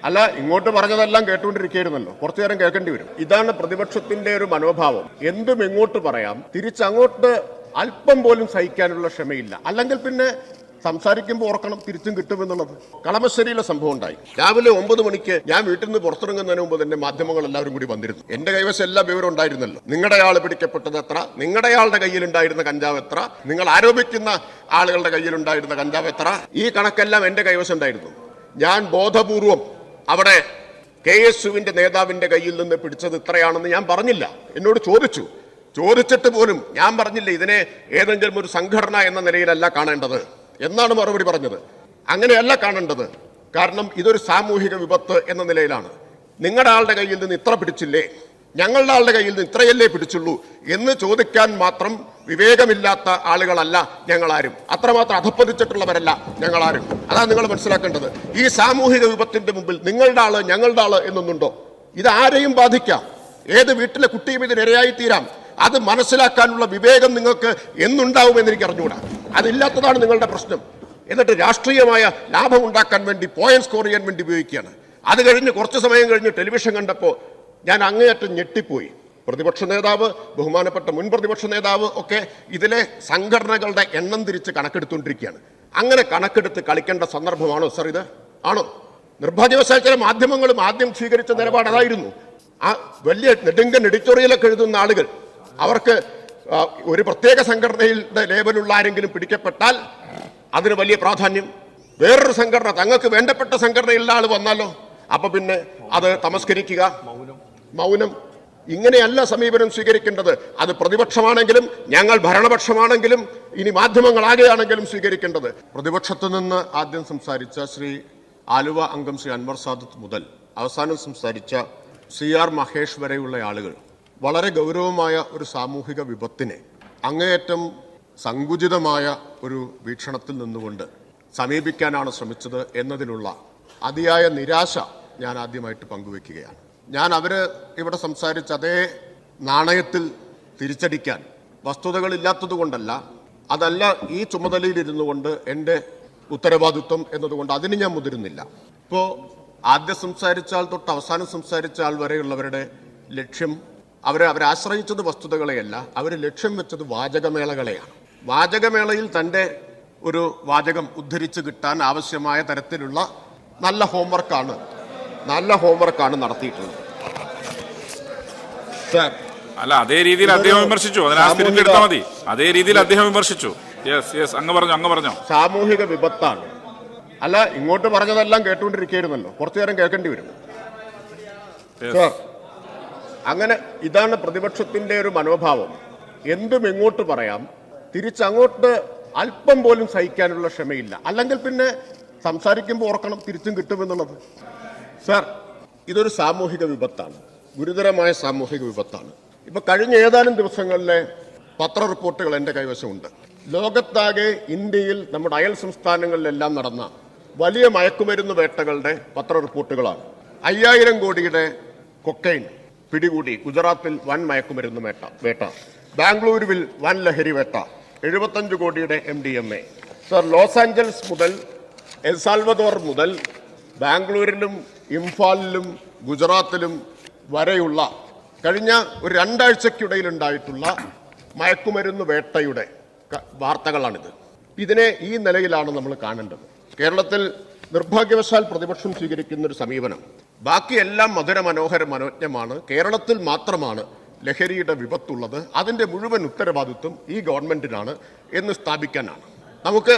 അല്ല, ഇങ്ങോട്ട് പറഞ്ഞതെല്ലാം കേട്ടുകൊണ്ടിരിക്കുകയായിരുന്നല്ലോ, കുറച്ചു നേരം കേൾക്കേണ്ടി വരും. ഇതാണ് പ്രതിപക്ഷത്തിന്റെ ഒരു മനോഭാവം. എന്തും ഇങ്ങോട്ട് പറയാം, തിരിച്ചങ്ങോട്ട് അല്പം പോലും സഹിക്കാനുള്ള ക്ഷമയില്ല. അല്ലെങ്കിൽ പിന്നെ സംസാരിക്കുമ്പോൾ ഓർക്കണം തിരിച്ചും കിട്ടുമെന്നുള്ളത്. കളമശ്ശേരിയിലെ സംഭവം ഉണ്ടായി. രാവിലെ 9 മണിക്ക് ഞാൻ വീട്ടിൽ നിന്ന് പുറത്തിറങ്ങുന്നതിന് മുമ്പ് തന്നെ മാധ്യമങ്ങൾ എല്ലാവരും കൂടി വന്നിരുന്നു. എന്റെ കൈവശം എല്ലാ വിവരം ഉണ്ടായിരുന്നല്ലോ. നിങ്ങളുടെ ആൾ പിടിക്കപ്പെട്ടത് എത്ര, നിങ്ങളുടെ ആളുടെ കയ്യിലുണ്ടായിരുന്ന കഞ്ചാവ് എത്ര, നിങ്ങൾ ആരോപിക്കുന്ന ആളുകളുടെ കയ്യിലുണ്ടായിരുന്ന കഞ്ചാവ് എത്ര, ഈ കണക്കെല്ലാം എന്റെ കൈവശം ഉണ്ടായിരുന്നു. ഞാൻ ബോധപൂർവം അവിടെ KSUവിന്റെ നേതാവിന്റെ കയ്യിൽ നിന്ന് പിടിച്ചത് ഇത്രയാണെന്ന് ഞാൻ പറഞ്ഞില്ല. എന്നോട് ചോദിച്ചിട്ട് പോലും ഞാൻ പറഞ്ഞില്ല ഇതിനെ ഏതെങ്കിലും ഒരു സംഘടന എന്ന നിലയിലല്ല കാണേണ്ടത് എന്നാണ് മറുപടി പറഞ്ഞത്. അങ്ങനെയല്ല കാണേണ്ടത്. കാരണം ഇതൊരു സാമൂഹിക വിപത്ത് എന്ന നിലയിലാണ്. നിങ്ങളുടെ ആളുടെ കയ്യിൽ നിന്ന് ഇത്ര പിടിച്ചില്ലേ, ഞങ്ങളുടെ ആളുടെ കയ്യിൽ നിന്ന് ഇത്രയല്ലേ പിടിച്ചുള്ളൂ എന്ന് ചോദിക്കാൻ മാത്രം വിവേകമില്ലാത്ത ആളുകളല്ല ഞങ്ങളാരും. അത്രമാത്രം അധപ്പതിച്ചിട്ടുള്ളവരല്ല ഞങ്ങളാരും. അതാണ് നിങ്ങൾ മനസ്സിലാക്കേണ്ടത്. ഈ സാമൂഹിക വിപത്തിന്റെ മുമ്പിൽ നിങ്ങളുടെ ആള് ഞങ്ങളുടെ ആള് എന്നൊന്നുണ്ടോ? ഇത് ആരെയും ബാധിക്കാം. ഏത് വീട്ടിലെ കുട്ടിയും ഇതിനിരയായി തീരാം. അത് മനസ്സിലാക്കാനുള്ള വിവേകം നിങ്ങൾക്ക് എന്നുണ്ടാവുമെന്ന് എനിക്ക് അറിഞ്ഞുകൂടാ. അതില്ലാത്തതാണ് നിങ്ങളുടെ പ്രശ്നം. എന്നിട്ട് രാഷ്ട്രീയമായ ലാഭം ഉണ്ടാക്കാൻ വേണ്ടി, പോയിന്റ് സ്കോർ ചെയ്യാൻ വേണ്ടി ഉപയോഗിക്കുകയാണ്. അത് കഴിഞ്ഞ് കുറച്ച് സമയം കഴിഞ്ഞ് ടെലിവിഷൻ കണ്ടപ്പോൾ ഞാൻ അങ്ങേയറ്റം ഞെട്ടിപ്പോയി. പ്രതിപക്ഷ നേതാവ്, ബഹുമാനപ്പെട്ട മുൻ പ്രതിപക്ഷ നേതാവ് ഒക്കെ ഇതിലെ സംഘടനകളുടെ എണ്ണം തിരിച്ച് കണക്കെടുത്തുകൊണ്ടിരിക്കുകയാണ്. അങ്ങനെ കണക്കെടുത്ത് കളിക്കേണ്ട സന്ദർഭമാണോ സർ ഇത്? ആണോ? നിർഭാഗ്യവശാൽ ചില മാധ്യമങ്ങളും ആദ്യം സ്വീകരിച്ച നിലപാട് അതായിരുന്നു. ആ വലിയ നെടുങ്കൻ എഡിറ്റോറിയലൊക്കെ എഴുതുന്ന ആളുകൾ, അവർക്ക് ഒരു പ്രത്യേക സംഘടനയുടെ ലേബലുള്ള ആരെങ്കിലും പിടിക്കപ്പെട്ടാൽ അതിന് വലിയ പ്രാധാന്യം. വേറൊരു സംഘടന, തങ്ങൾക്ക് വേണ്ടപ്പെട്ട സംഘടനയിലുള്ള ആൾ വന്നാലോ അപ്പൊ പിന്നെ അത് തമസ്കരിക്കുക, മൗനം. ഇങ്ങനെയല്ല സമീപനം സ്വീകരിക്കേണ്ടത്. അത് പ്രതിപക്ഷമാണെങ്കിലും ഞങ്ങൾ ഭരണപക്ഷമാണെങ്കിലും ഇനി മാധ്യമങ്ങളാകെയാണെങ്കിലും സ്വീകരിക്കേണ്ടത്. പ്രതിപക്ഷത്തു നിന്ന് ആദ്യം സംസാരിച്ച ശ്രീ ആലുവ അംഗം ശ്രീ അൻവർ സാദത്ത് മുതൽ അവസാനം സംസാരിച്ച CR മഹേഷ് വരെയുള്ള ആളുകൾ വളരെ ഗൗരവമായ ഒരു സാമൂഹിക വിപത്തിനെ അങ്ങേയറ്റം സങ്കുചിതമായ ഒരു വീക്ഷണത്തിൽ നിന്നുകൊണ്ട് സമീപിക്കാനാണ് ശ്രമിച്ചത് എന്നതിലുള്ള അതിയായ നിരാശ ഞാൻ ആദ്യമായിട്ട് പങ്കുവെക്കുകയാണ്. ഞാൻ ഇവിടെ സംസാരിച്ച അതേ നാണയത്തിൽ തിരിച്ചടിക്കാൻ വസ്തുതകളില്ലാത്തത് കൊണ്ടല്ല, അതല്ല ഈ ചുമതലയിലിരുന്നു കൊണ്ട് എൻ്റെ ഉത്തരവാദിത്വം എന്നതുകൊണ്ട് അതിന് ഞാൻ മുതിരുന്നില്ല. ഇപ്പോൾ ആദ്യം സംസാരിച്ച ആൾ തൊട്ട് അവസാനം സംസാരിച്ച ആൾ വരെയുള്ളവരുടെ ലക്ഷ്യം, അവരാശ്രയിച്ചത് വസ്തുതകളെയല്ല, അവർ ലക്ഷ്യം വെച്ചത് വാചകമേളകളെയാണ്. വാചകമേളയിൽ തൻ്റെ ഒരു വാചകം ഉദ്ധരിച്ച് കിട്ടാൻ ആവശ്യമായ തരത്തിലുള്ള നല്ല ഹോംവർക്കാണ് നടത്തിയിട്ടുള്ളത്. അല്ല, അതേ രീതിയിൽ അദ്ദേഹം വിമർശിച്ചു. മതി. അതേ രീതിയിൽ അദ്ദേഹം വിമർശിച്ചു. അങ്ങ് പറഞ്ഞോ. സാമൂഹിക വിപത്താണ്. അല്ല, ഇങ്ങോട്ട് പറഞ്ഞതെല്ലാം കേട്ടുകൊണ്ടിരിക്കുകയായിരുന്നല്ലോ, കുറച്ചു നേരം കേൾക്കേണ്ടി വരും. അങ്ങനെ ഇതാണ് പ്രതിപക്ഷത്തിന്റെ ഒരു മനോഭാവം. എന്തും ഇങ്ങോട്ട് പറയാം, തിരിച്ചങ്ങോട്ട് അല്പം പോലും സഹിക്കാനുള്ള ക്ഷമയില്ല. അല്ലെങ്കിൽ പിന്നെ സംസാരിക്കുമ്പോൾ ഓർക്കണം തിരിച്ചും കിട്ടുമെന്നുള്ളത്. സർ, ഇതൊരു സാമൂഹിക വിപത്താണ്, ഗുരുതരമായ സാമൂഹിക വിപത്താണ്. ഇപ്പൊ കഴിഞ്ഞ ഏതാനും ദിവസങ്ങളിലെ പത്ര റിപ്പോർട്ടുകൾ എൻ്റെ കൈവശമുണ്ട്. ലോകത്താകെ, ഇന്ത്യയിൽ, നമ്മുടെ അയൽ സംസ്ഥാനങ്ങളിലെല്ലാം നടന്ന വലിയ മയക്കുമരുന്ന് വേട്ടകളുടെ പത്ര റിപ്പോർട്ടുകളാണ്. 5000 കോടിയുടെ കൊക്കൈൻ പിടികൂടി ഗുജറാത്തിൽ, വൻ മയക്കുമരുന്ന് വേട്ട. ബാംഗ്ലൂരുവിൽ വൻ ലഹരി വേട്ട, 75 കോടിയുടെ MDMA. സർ, ലോസ് ആഞ്ചൽസ് മുതൽ എൽ സാൽവദോർ മുതൽ ബാംഗ്ലൂരിലും ഇംഫാലിലും ഗുജറാത്തിലും വരെയുള്ള കഴിഞ്ഞ ഒരു 2 ആഴ്ചയ്ക്കിടയിലുണ്ടായിട്ടുള്ള മയക്കുമരുന്ന് വേട്ടയുടെ വാർത്തകളാണിത്. ഇതിനെ ഈ നിലയിലാണ് നമ്മൾ കാണേണ്ടത്. കേരളത്തിൽ നിർഭാഗ്യവശാൽ പ്രതിപക്ഷം സ്വീകരിക്കുന്ന ഒരു സമീപനം, ബാക്കിയെല്ലാം മധുരമനോഹര മനോജ്ഞമാണ്, കേരളത്തിൽ മാത്രമാണ് ലഹരിയുടെ വിപത്തുള്ളത്, അതിൻ്റെ മുഴുവൻ ഉത്തരവാദിത്വം ഈ ഗവൺമെന്റിനാണ് എന്ന് സ്ഥാപിക്കാനാണ്. നമുക്ക്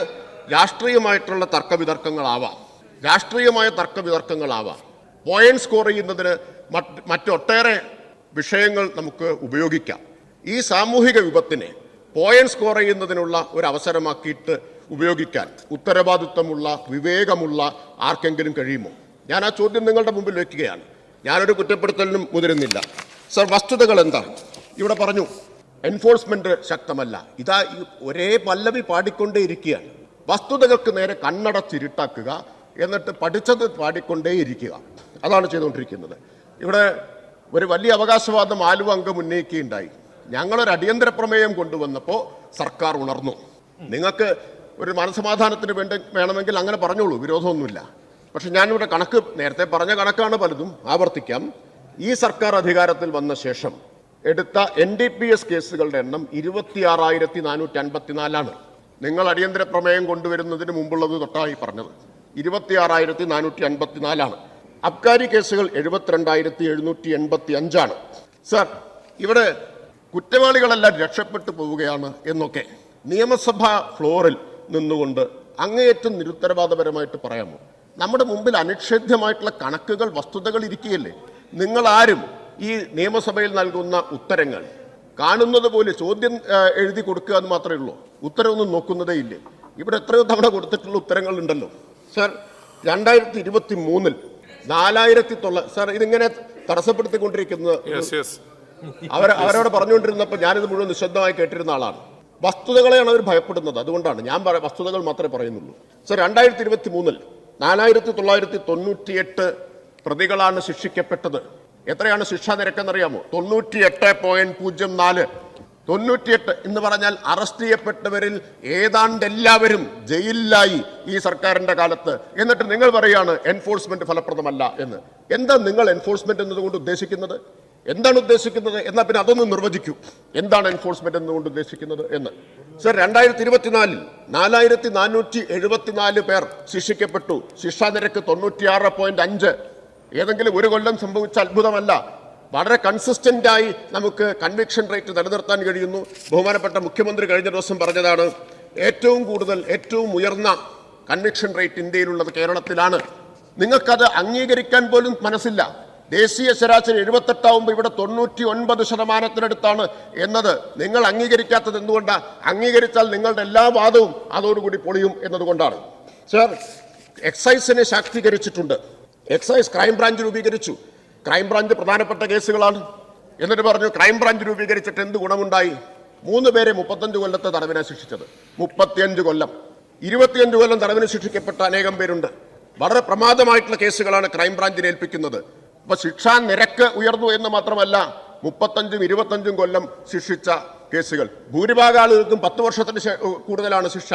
രാഷ്ട്രീയമായിട്ടുള്ള തർക്കവിതർക്കങ്ങളാവാം, പോയിന്റ് സ്കോർ ചെയ്യുന്നതിന് മറ്റൊട്ടേറെ വിഷയങ്ങൾ നമുക്ക് ഉപയോഗിക്കാം. ഈ സാമൂഹിക വിപത്തിനെ പോയിന്റ് സ്കോർ ചെയ്യുന്നതിനുള്ള ഒരു അവസരമാക്കിയിട്ട് ഉപയോഗിക്കാൻ ഉത്തരവാദിത്വമുള്ള, വിവേകമുള്ള ആർക്കെങ്കിലും കഴിയുമോ? ഞാൻ ആ ചോദ്യം നിങ്ങളുടെ മുമ്പിൽ വയ്ക്കുകയാണ്. ഞാനൊരു കുറ്റപ്പെടുത്തലിനും മുതിരുന്നില്ല. സർ, വസ്തുതകൾ എന്താണ്? ഇവിടെ പറഞ്ഞു എൻഫോഴ്സ്മെന്റ് ശക്തമല്ല. ഇതാ ഒരേ പല്ലവി പാടിക്കൊണ്ടേയിരിക്കുകയാണ്. വസ്തുതകൾക്ക് നേരെ കണ്ണടച്ചിരുട്ടാക്കുക, എന്നിട്ട് പഠിച്ചത് പാടിക്കൊണ്ടേയിരിക്കുക, അതാണ് ചെയ്തുകൊണ്ടിരിക്കുന്നത്. ഇവിടെ ഒരു വലിയ അവകാശവാദം ആലുവ അംഗം ഉന്നയിക്കുകയുണ്ടായി. ഞങ്ങളൊരു അടിയന്തര പ്രമേയം കൊണ്ടുവന്നപ്പോൾ സർക്കാർ ഉണർന്നു. നിങ്ങൾക്ക് ഒരു മനസമാധാനത്തിന് വേണമെങ്കിൽ അങ്ങനെ പറഞ്ഞോളൂ, വിരോധമൊന്നുമില്ല. പക്ഷെ ഞാനിവിടെ കണക്ക് നേരത്തെ പറഞ്ഞ കണക്കാണ്, പലതും ആവർത്തിക്കാം. ഈ സർക്കാർ അധികാരത്തിൽ വന്ന ശേഷം എടുത്ത NDPS കേസുകളുടെ എണ്ണം 26,454 നിങ്ങൾ അടിയന്തര പ്രമേയം കൊണ്ടുവരുന്നതിന് മുമ്പുള്ളത് തൊട്ടായി പറഞ്ഞത് 26,454 അബ്കാരി കേസുകൾ 72,785 സർ, ഇവിടെ കുറ്റവാളികളെല്ലാം രക്ഷപ്പെട്ടു പോവുകയാണ് എന്നൊക്കെ നിയമസഭാ ഫ്ലോറിൽ നിന്നുകൊണ്ട് അങ്ങേയറ്റം നിരുത്തരവാദപരമായിട്ട് പറയാമോ? നമ്മുടെ മുമ്പിൽ അനിഷേധ്യമായിട്ടുള്ള കണക്കുകൾ, വസ്തുതകൾ ഇരിക്കുകയല്ലേ. നിങ്ങളാരും ഈ നിയമസഭയിൽ നൽകുന്ന ഉത്തരങ്ങൾ കാണുന്നത് പോലെ ചോദ്യം എഴുതി കൊടുക്കുക എന്ന് മാത്രമേ ഉള്ളൂ, ഉത്തരവൊന്നും നോക്കുന്നതേ ഇല്ലേ. ഇവിടെ എത്രയോ തവണ കൊടുത്തിട്ടുള്ള ഉത്തരങ്ങൾ ഉണ്ടല്ലോ സർ. 2023 4,900 സർ, ഇതിങ്ങനെ തടസ്സപ്പെടുത്തിക്കൊണ്ടിരിക്കുന്നത് അവരോട് പറഞ്ഞുകൊണ്ടിരുന്നപ്പോൾ ഞാനിത് മുഴുവൻ നിശബ്ദമായി കേട്ടിരുന്ന ആളാണ്. വസ്തുതകളെയാണ് അവർ ഭയപ്പെടുന്നത്, അതുകൊണ്ടാണ് ഞാൻ വസ്തുതകൾ മാത്രമേ പറയുന്നുള്ളൂ സർ. 2023 4,998 പ്രതികളാണ് ശിക്ഷിക്കപ്പെട്ടത്. എത്രയാണ് ശിക്ഷാ നിരക്കെന്നറിയാമോ? 98.04. 98 എന്ന് പറഞ്ഞാൽ അറസ്റ്റ് ചെയ്യപ്പെട്ടവരിൽ ഏതാണ്ട് എല്ലാവരും ജയിലിലായി ഈ സർക്കാരിന്റെ കാലത്ത്. എന്നിട്ട് നിങ്ങൾ പറയാണ് എൻഫോഴ്സ്മെന്റ് ഫലപ്രദമല്ല എന്ന്. എന്താ നിങ്ങൾ എൻഫോഴ്സ്മെന്റ് എന്നതുകൊണ്ട് ഉദ്ദേശിക്കുന്നത്? എന്താണ് ഉദ്ദേശിക്കുന്നത്? എന്നാൽ പിന്നെ അതൊന്ന് നിർവചിക്കൂ. എന്താണ് എൻഫോഴ്സ്മെന്റ് എന്നുകൊണ്ട് ഉദ്ദേശിക്കുന്നത് എന്ന് സർ. 2024 4,474 പേർ ശിക്ഷിക്കപ്പെട്ടു. ശിക്ഷാ നിരക്ക് 96.5. ഏതെങ്കിലും ഒരു കൊല്ലം സംഭവിച്ച അത്ഭുതമല്ല. വളരെ കൺസിസ്റ്റന്റായി നമുക്ക് കൺവിക്ഷൻ റേറ്റ് നിലനിർത്താൻ കഴിയുന്നു. ബഹുമാനപ്പെട്ട മുഖ്യമന്ത്രി കഴിഞ്ഞ ദിവസം പറഞ്ഞതാണ്, ഏറ്റവും കൂടുതൽ, ഏറ്റവും ഉയർന്ന കൺവിക്ഷൻ റേറ്റ് ഇന്ത്യയിലുള്ളത് കേരളത്തിലാണ്. നിങ്ങൾക്കത് അംഗീകരിക്കാൻ പോലും മനസ്സില്ല. ദേശീയ ശരാശരി 78 ആവുമ്പോൾ ഇവിടെ 99% എന്നത് നിങ്ങൾ അംഗീകരിക്കാത്തത് എന്തുകൊണ്ടാണ്? അംഗീകരിച്ചാൽ നിങ്ങളുടെ എല്ലാ വാദവും അതോടുകൂടി പൊളിയും എന്നതുകൊണ്ടാണ് സർ. എക്സൈസിനെ ശാക്തീകരിച്ചിട്ടുണ്ട്. എക്സൈസ് ക്രൈംബ്രാഞ്ച് രൂപീകരിച്ചു. ക്രൈംബ്രാഞ്ച് പ്രധാനപ്പെട്ട കേസുകളാണ്. എന്നിട്ട് പറഞ്ഞു ക്രൈംബ്രാഞ്ച് രൂപീകരിച്ചിട്ട് എന്ത് ഗുണമുണ്ടായി? 3 പേരെ 35 കൊല്ലത്തെ തടവിനെ ശിക്ഷിച്ചത്. 35 കൊല്ലം, 25 കൊല്ലം തടവിന് ശിക്ഷിക്കപ്പെട്ട അനേകം പേരുണ്ട്. വളരെ പ്രമാദമായിട്ടുള്ള കേസുകളാണ് ക്രൈംബ്രാഞ്ചിനെ ഏൽപ്പിക്കുന്നത്. അപ്പൊ ശിക്ഷാ നിരക്ക് ഉയർന്നു എന്ന് മാത്രമല്ല, 35ഉം 25ഉം കൊല്ലം ശിക്ഷിച്ച കേസുകൾ ഭൂരിഭാഗം ആളുകൾക്കും 10 വർഷത്തിന് കൂടുതലാണ് ശിക്ഷ.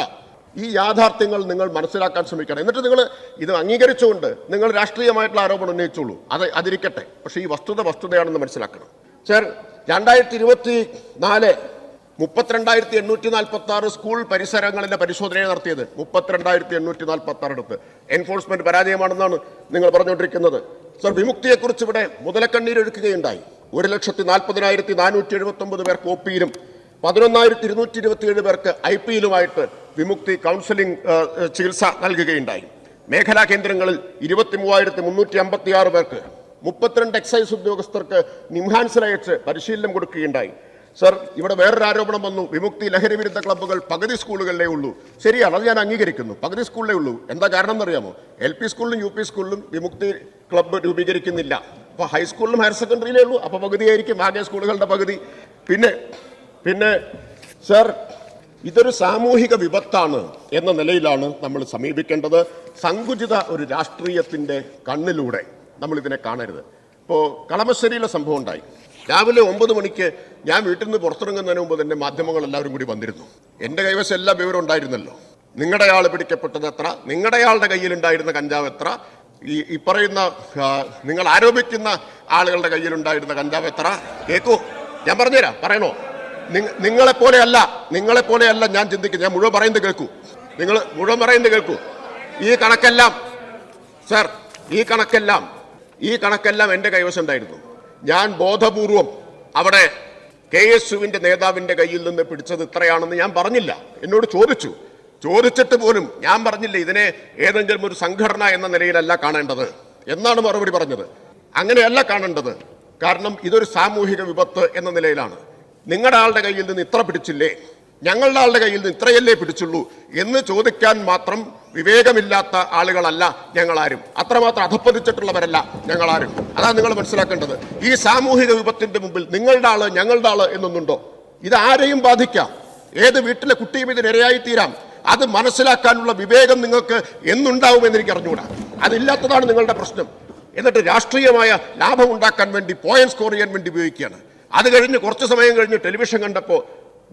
ഈ യാഥാർത്ഥ്യങ്ങൾ നിങ്ങൾ മനസ്സിലാക്കാൻ ശ്രമിക്കണം. എന്നിട്ട് നിങ്ങൾ ഇത് അംഗീകരിച്ചുകൊണ്ട് നിങ്ങൾ രാഷ്ട്രീയമായിട്ടുള്ള ആരോപണം ഉന്നയിച്ചോളൂ, അതിരിക്കട്ടെ. പക്ഷേ ഈ വസ്തുതയാണെന്ന് മനസ്സിലാക്കണം സർ. 2024 32,846 സ്കൂൾ പരിസരങ്ങളിലെ പരിശോധനയാണ് നടത്തിയത്. 32,846 അടുത്ത് എൻഫോഴ്സ്മെന്റ് പരാജയമാണെന്നാണ് നിങ്ങൾ പറഞ്ഞുകൊണ്ടിരിക്കുന്നത് സർ. വിമുക്തിയെക്കുറിച്ച് ഇവിടെ മുതലക്കണ്ണീരൊഴുക്കുകയുണ്ടായി. 1,40,479 പേർക്ക് OP-യിലും 11,227 പേർക്ക് IP-യിലുമായിട്ട് വിമുക്തി കൗൺസിലിംഗ് ചികിത്സ നൽകുകയുണ്ടായി. മേഖലാ കേന്ദ്രങ്ങളിൽ 23,356 പേർക്ക്, 32 എക്സൈസ് ഉദ്യോഗസ്ഥർക്ക് നിംഹാൻസിൽ അയച്ച് പരിശീലനം കൊടുക്കുകയുണ്ടായി സർ. ഇവിടെ വേറൊരു ആരോപണം വന്നു, വിമുക്തി ലഹരി വിരുദ്ധ ക്ലബ്ബുകൾ പകുതി സ്കൂളുകളിലേ ഉള്ളൂ. ശരിയാണ്, അത് ഞാൻ അംഗീകരിക്കുന്നു, പകുതി സ്കൂളിലേ ഉള്ളൂ. എന്താ കാരണം എന്നറിയാമോ? LP സ്കൂളിലും UP സ്കൂളിലും വിമുക്തി ക്ലബ്ബ് രൂപീകരിക്കുന്നില്ല. അപ്പോൾ ഹൈസ്കൂളിലും ഹയർ സെക്കൻഡറിയിലേ ഉള്ളൂ. അപ്പോൾ പകുതിയായിരിക്കും, ആകെ സ്കൂളുകളുടെ പകുതി. പിന്നെ സർ, ഇതൊരു സാമൂഹിക വിപത്താണ് എന്ന നിലയിലാണ് നമ്മൾ സമീപിക്കേണ്ടത്. സങ്കുചിത ഒരു രാഷ്ട്രീയത്തിന്റെ കണ്ണിലൂടെ നമ്മൾ ഇതിനെ കാണരുത്. ഇപ്പോൾ കളമശ്ശേരിയിലെ സംഭവം ഉണ്ടായി. രാവിലെ 9 മണിക്ക് ഞാൻ വീട്ടിൽ നിന്ന് പുറത്തിറങ്ങുന്നതിന് മുമ്പ് തന്നെ മാധ്യമങ്ങൾ എല്ലാവരും കൂടി വന്നിരുന്നു. എൻ്റെ കൈവശം എല്ലാ വിവരം ഉണ്ടായിരുന്നല്ലോ. നിങ്ങളുടെ ആൾ പിടിക്കപ്പെട്ടത് എത്ര, നിങ്ങളുടെ ആളുടെ കയ്യിലുണ്ടായിരുന്ന കഞ്ചാവ് എത്ര, ഈ പറയുന്ന നിങ്ങൾ ആരോപിക്കുന്ന ആളുകളുടെ കയ്യിലുണ്ടായിരുന്ന കഞ്ചാവ് എത്ര, കേൾക്കൂ, ഞാൻ പറഞ്ഞുതരാം. പറയണോ? നിങ്ങളെപ്പോലെയല്ല ഞാൻ ചിന്തിക്കുന്നത്. ഞാൻ മുഴുവൻ പറയുന്നത് കേൾക്കൂ, നിങ്ങൾ മുഴുവൻ പറയുന്നത് കേൾക്കൂ. ഈ കണക്കെല്ലാം സർ, ഈ കണക്കെല്ലാം എൻ്റെ കൈവശം ഉണ്ടായിരുന്നു. ഞാൻ ബോധപൂർവം അവിടെ KSUവിന്റെ നേതാവിന്റെ കയ്യിൽ നിന്ന് പിടിച്ചത് ഇത്രയാണെന്ന് ഞാൻ പറഞ്ഞില്ല. എന്നോട് ചോദിച്ചിട്ട് പോലും ഞാൻ പറഞ്ഞില്ല ഇതിനെ ഏതെങ്കിലും ഒരു സംഘടന എന്ന നിലയിലല്ല കാണേണ്ടത് എന്നാണ് മറുപടി പറഞ്ഞത്. അങ്ങനെയല്ല കാണേണ്ടത്, കാരണം ഇതൊരു സാമൂഹിക വിപത്ത് എന്ന നിലയിലാണ്. നിങ്ങളുടെ ആളുടെ കയ്യിൽ നിന്ന് ഇത്ര പിടിച്ചില്ലേ, ഞങ്ങളുടെ ആളുടെ കയ്യിൽ നിന്ന് ഇത്രയല്ലേ പിടിച്ചുള്ളൂ എന്ന് ചോദിക്കാൻ മാത്രം വിവേകമില്ലാത്ത ആളുകളല്ല ഞങ്ങളാരും. അത്രമാത്രം അധപ്പതിച്ചിട്ടുള്ളവരല്ല ഞങ്ങളാരും. അതാണ് നിങ്ങൾ മനസ്സിലാക്കേണ്ടത്. ഈ സാമൂഹിക വിപത്തിന്റെ മുമ്പിൽ നിങ്ങളുടെ ആള് ഞങ്ങളുടെ ആള് എന്നൊന്നുണ്ടോ? ഇത് ആരെയും ബാധിക്കാം. ഏത് വീട്ടിലെ കുട്ടിയും ഇതിനിരയായി തീരാം. അത് മനസ്സിലാക്കാനുള്ള വിവേകം നിങ്ങൾക്ക് എന്നുണ്ടാവുമെന്ന് എനിക്ക് അറിഞ്ഞുകൂടാ. അതില്ലാത്തതാണ് നിങ്ങളുടെ പ്രശ്നം. എന്നിട്ട് രാഷ്ട്രീയമായ ലാഭം ഉണ്ടാക്കാൻ വേണ്ടി, പോയിന്റ് സ്കോർ ചെയ്യാൻ വേണ്ടി ഉപയോഗിക്കുകയാണ്. അത് കഴിഞ്ഞ് കുറച്ച് സമയം കഴിഞ്ഞ് ടെലിവിഷൻ കണ്ടപ്പോൾ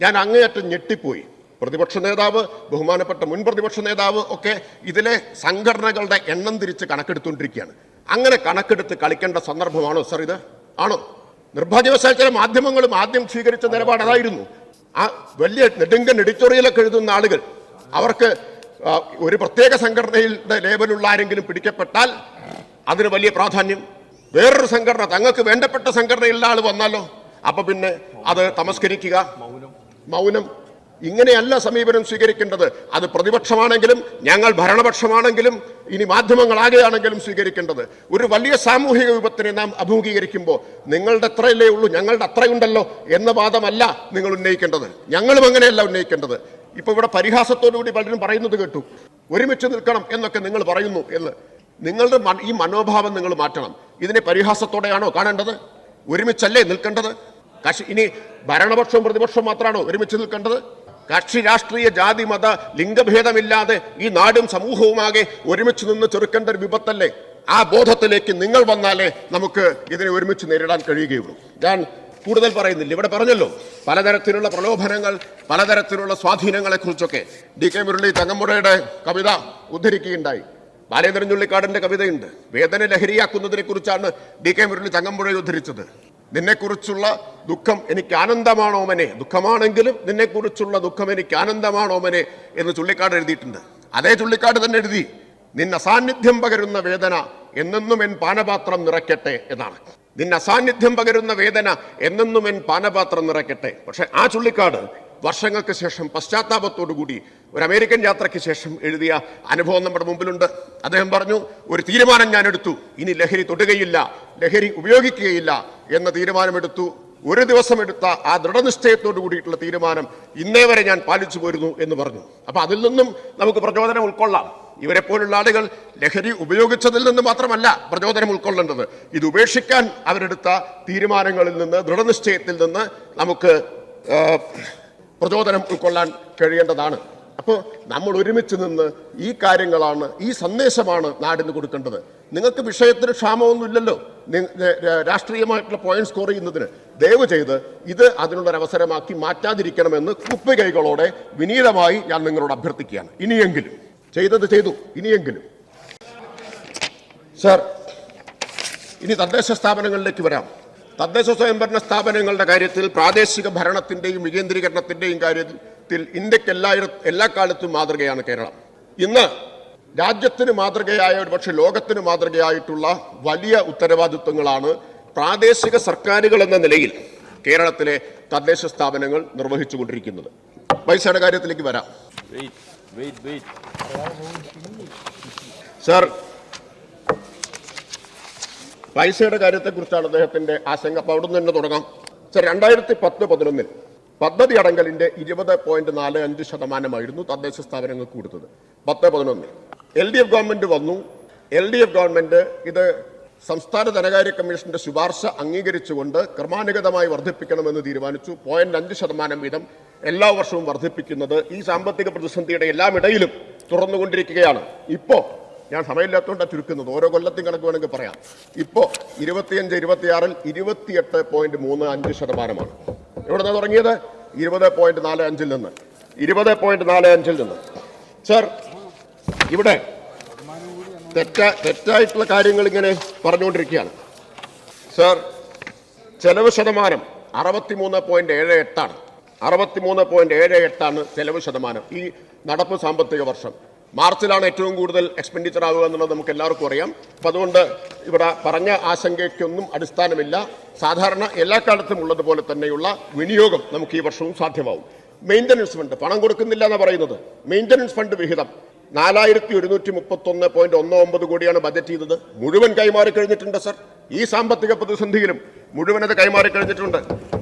ഞാൻ അങ്ങേയറ്റം ഞെട്ടിപ്പോയി. പ്രതിപക്ഷ നേതാവ്, ബഹുമാനപ്പെട്ട മുൻ പ്രതിപക്ഷ നേതാവ് ഒക്കെ ഇതിലെ സംഘടനകളുടെ എണ്ണം തിരിച്ച് കണക്കെടുത്തുകൊണ്ടിരിക്കുകയാണ്. അങ്ങനെ കണക്കെടുത്ത് കളിക്കേണ്ട സന്ദർഭമാണോ സർ ഇത്? ആണോ? നിർഭാഗ്യവശാൽ ചില മാധ്യമങ്ങളും ആദ്യം സ്വീകരിച്ച നിലപാട് അതായിരുന്നു. ആ വലിയ നെടുങ്കൻ എഡിറ്റോറിയലൊക്കെ എഴുതുന്ന ആളുകൾ, അവർക്ക് ഒരു പ്രത്യേക സംഘടനയുടെ ലേബലുള്ള ആരെങ്കിലും പിടിക്കപ്പെട്ടാൽ അതിന് വലിയ പ്രാധാന്യം, വേറൊരു സംഘടന തങ്ങൾക്ക് വേണ്ടപ്പെട്ട സംഘടനയിലുള്ള ആൾ വന്നാലോ അപ്പൊ പിന്നെ അത് തമസ്കരിക്കുക, മൗനം. ഇങ്ങനെയല്ല സമീപനം സ്വീകരിക്കേണ്ടത്. അത് പ്രതിപക്ഷമാണെങ്കിലും ഞങ്ങൾ ഭരണപക്ഷമാണെങ്കിലും ഇനി മാധ്യമങ്ങളാകെയാണെങ്കിലും സ്വീകരിക്കേണ്ടത്. ഒരു വലിയ സാമൂഹിക വിപത്തിനെ നാം അഭിമുഖീകരിക്കുമ്പോൾ നിങ്ങളുടെ എത്രയല്ലേ ഉള്ളൂ, ഞങ്ങളുടെ അത്രയുണ്ടല്ലോ എന്ന വാദമല്ല നിങ്ങൾ ഉന്നയിക്കേണ്ടത്. ഞങ്ങളും അങ്ങനെയല്ല ഉന്നയിക്കേണ്ടത്. ഇപ്പൊ ഇവിടെ പരിഹാസത്തോടുകൂടി പലരും പറയുന്നത് കേട്ടു, ഒരുമിച്ച് നിൽക്കണം എന്നൊക്കെ നിങ്ങൾ പറയുന്നു എന്ന്. നിങ്ങളുടെ ഈ മനോഭാവം നിങ്ങൾ മാറ്റണം. ഇതിനെ പരിഹാസത്തോടെയാണോ കാണേണ്ടത്? ഒരുമിച്ചല്ലേ നിൽക്കേണ്ടത്? ഇനി ഭരണപക്ഷവും പ്രതിപക്ഷവും മാത്രമാണോ ഒരുമിച്ച് നിൽക്കേണ്ടത്? കക്ഷി രാഷ്ട്രീയ ജാതി മത ലിംഗഭേദമില്ലാതെ ഈ നാടും സമൂഹവുമാകെ ഒരുമിച്ച് നിന്ന് ചെറുക്കേണ്ട ഒരു വിപത്തല്ലേ? ആ ബോധത്തിലേക്ക് നിങ്ങൾ വന്നാലേ നമുക്ക് ഇതിനെ ഒരുമിച്ച് നേരിടാൻ കഴിയുകയുള്ളൂ. ഞാൻ കൂടുതൽ പറയുന്നില്ല. ഇവിടെ പറഞ്ഞല്ലോ പലതരത്തിലുള്ള പ്രലോഭനങ്ങൾ, പലതരത്തിലുള്ള സ്വാധീനങ്ങളെ കുറിച്ചൊക്കെ DK മുരളി തങ്ങമ്പുഴയുടെ കവിത ഉദ്ധരിക്കുകയുണ്ടായി. ബാലേന്ദ്രൻ ചുള്ളിക്കാടിന്റെ കവിതയുണ്ട്. വേദന ലഹരിയാക്കുന്നതിനെ കുറിച്ചാണ് DK മുരളി തങ്ങമ്പുഴയെ ഉദ്ധരിച്ചത്. നിന്നെക്കുറിച്ചുള്ള ദുഃഖം എനിക്ക് ആനന്ദമാണോമനെ, ദുഃഖമാണെങ്കിലും നിന്നെക്കുറിച്ചുള്ള ദുഃഖം എനിക്ക് ആനന്ദമാണോമനെ എന്ന് ചുള്ളിക്കാട് എഴുതിയിട്ടുണ്ട്. അതേ ചുള്ളിക്കാട് തന്നെ എഴുതി, നിന്ന അസാന്നിധ്യം പകരുന്ന വേദന എന്നെന്നും എൻ പാനപാത്രം നിറയ്ക്കട്ടെ എന്നാണ്. നിന്ന അസാന്നിധ്യം പകരുന്ന വേദന എന്നെന്നും എൻ പാനപാത്രം നിറയ്ക്കട്ടെ. പക്ഷെ ആ ചുള്ളിക്കാട് വർഷങ്ങൾക്ക് ശേഷം പശ്ചാത്താപത്തോടുകൂടി ഒരു അമേരിക്കൻ യാത്രയ്ക്ക് ശേഷം എഴുതിയ അനുഭവം നമ്മുടെ മുമ്പിലുണ്ട്. അദ്ദേഹം പറഞ്ഞു, ഒരു തീരുമാനം ഞാൻ എടുത്തു, ഇനി ലഹരി തൊടുകയില്ല, ലഹരി ഉപയോഗിക്കുകയില്ല എന്ന തീരുമാനമെടുത്തു. ഒരു ദിവസം എടുത്ത ആ ദൃഢനിശ്ചയത്തോടു കൂടിയിട്ടുള്ള തീരുമാനം ഇന്നേ വരെ ഞാൻ പാലിച്ചു പോരുന്നു എന്ന് പറഞ്ഞു. അപ്പൊ അതിൽ നിന്നും നമുക്ക് പ്രചോദനം ഉൾക്കൊള്ളാം. ഇവരെ പോലുള്ള ആളുകൾ ലഹരി ഉപയോഗിച്ചതിൽ നിന്ന് മാത്രമല്ല പ്രചോദനം ഉൾക്കൊള്ളേണ്ടത്, ഇത് ഉപേക്ഷിക്കാൻ അവരെടുത്ത തീരുമാനങ്ങളിൽ നിന്ന്, ദൃഢനിശ്ചയത്തിൽ നിന്ന് നമുക്ക് പ്രചോദനം ഉൾക്കൊള്ളാൻ കഴിയേണ്ടതാണ്. അപ്പോൾ നമ്മൾ ഒരുമിച്ച് നിന്ന് ഈ കാര്യങ്ങളാണ്, ഈ സന്ദേശമാണ് നാടിന് കൊടുക്കേണ്ടത്. നിങ്ങൾക്ക് വിഷയത്തിന് ക്ഷാമമൊന്നുമില്ലല്ലോ രാഷ്ട്രീയമായിട്ടുള്ള പോയിന്റ് സ്കോർ ചെയ്യുന്നതിന്. ദയവ് ചെയ്ത് ഇത് അതിനുള്ളൊരവസരമാക്കി മാറ്റാതിരിക്കണമെന്ന് കുപ്പികൈകളോടെ വിനീതമായി ഞാൻ നിങ്ങളോട് അഭ്യർത്ഥിക്കുകയാണ്. ഇനിയെങ്കിലും ചെയ്തത് ചെയ്തു, ഇനിയെങ്കിലും. സർ, ഇനി തദ്ദേശ സ്ഥാപനങ്ങളിലേക്ക് വരാം. തദ്ദേശ സ്വയംഭരണ സ്ഥാപനങ്ങളുടെ കാര്യത്തിൽ പ്രാദേശിക ഭരണത്തിന്റെയും വികേന്ദ്രീകരണത്തിന്റെയും കാര്യത്തിൽ ഇന്ത്യക്ക് എല്ലാ കാലത്തും മാതൃകയാണ് കേരളം. ഇന്ന് രാജ്യത്തിന് മാതൃകയായ, ഒരു പക്ഷേ ലോകത്തിന് മാതൃകയായിട്ടുള്ള വലിയ ഉത്തരവാദിത്വങ്ങളാണ് പ്രാദേശിക സർക്കാരുകൾ എന്ന നിലയിൽ കേരളത്തിലെ തദ്ദേശ സ്ഥാപനങ്ങൾ നിർവഹിച്ചുകൊണ്ടിരിക്കുന്നത്. പൈസയുടെ കാര്യത്തിലേക്ക് വരാം. സർ, പൈസയുടെ കാര്യത്തെക്കുറിച്ചാണ് അദ്ദേഹത്തിന്റെ ആശങ്ക. അപ്പൊ അവിടെ നിന്ന് തന്നെ തുടങ്ങാം. സർ, 2010-11 പദ്ധതി അടങ്കലിന്റെ 20.45% തദ്ദേശ സ്ഥാപനങ്ങൾക്ക് കൊടുത്തത്. 10-11 LDF ഗവൺമെന്റ് വന്നു. LDF ഗവൺമെന്റ് ഇത് സംസ്ഥാന ധനകാര്യ കമ്മീഷന്റെ ശുപാർശ അംഗീകരിച്ചുകൊണ്ട് ക്രമാനുഗതമായി വർദ്ധിപ്പിക്കണമെന്ന് തീരുമാനിച്ചു. 0.5% വീതം എല്ലാ വർഷവും വർദ്ധിപ്പിക്കുന്നത് ഈ സാമ്പത്തിക പ്രതിസന്ധിയുടെ എല്ലാം ഇടയിലും തുറന്നുകൊണ്ടിരിക്കുകയാണ്. ഇപ്പോ ഞാൻ സമയമില്ലാത്തതുകൊണ്ട് ചുരുക്കുന്നത്, ഓരോ കൊല്ലത്തെയും കണക്ക് വേണമെങ്കിൽ പറയാം. ഇപ്പോൾ 25-26 28.35% എവിടെ നിന്നാണ് തുടങ്ങിയത്? 20.45 നിന്ന് 20.45 നിന്ന്. സർ, ഇവിടെ തെറ്റായിട്ടുള്ള കാര്യങ്ങൾ ഇങ്ങനെ പറഞ്ഞുകൊണ്ടിരിക്കുകയാണ്. സർ, ചെലവ് ശതമാനം 63.78 63.78 ചെലവ് ശതമാനം ഈ നടപ്പ് സാമ്പത്തിക വർഷം. മാർച്ചിലാണ് ഏറ്റവും കൂടുതൽ എക്സ്പെൻഡിച്ചർ ആവുക എന്നുള്ളത് നമുക്ക് എല്ലാവർക്കും അറിയാം. അപ്പം അതുകൊണ്ട് ഇവിടെ പറഞ്ഞ ആശങ്കയ്ക്കൊന്നും അടിസ്ഥാനമില്ല. സാധാരണ എല്ലാ കാലത്തും ഉള്ളതുപോലെ തന്നെയുള്ള വിനിയോഗം നമുക്ക് ഈ വർഷവും സാധ്യമാവും. മെയിൻ്റനൻസ് ഫണ്ട് പണം കൊടുക്കുന്നില്ല എന്നാണ് പറയുന്നത്. മെയിൻ്റനൻസ് ഫണ്ട് വിഹിതം 4131.19 കോടിയാണ് ബജറ്റ് ചെയ്തത്. മുഴുവൻ കൈമാറി കഴിഞ്ഞിട്ടുണ്ട് സർ. ഈ സാമ്പത്തിക പ്രതിസന്ധിയിലും മുഴുവൻ അത് കൈമാറി കഴിഞ്ഞിട്ടുണ്ട്.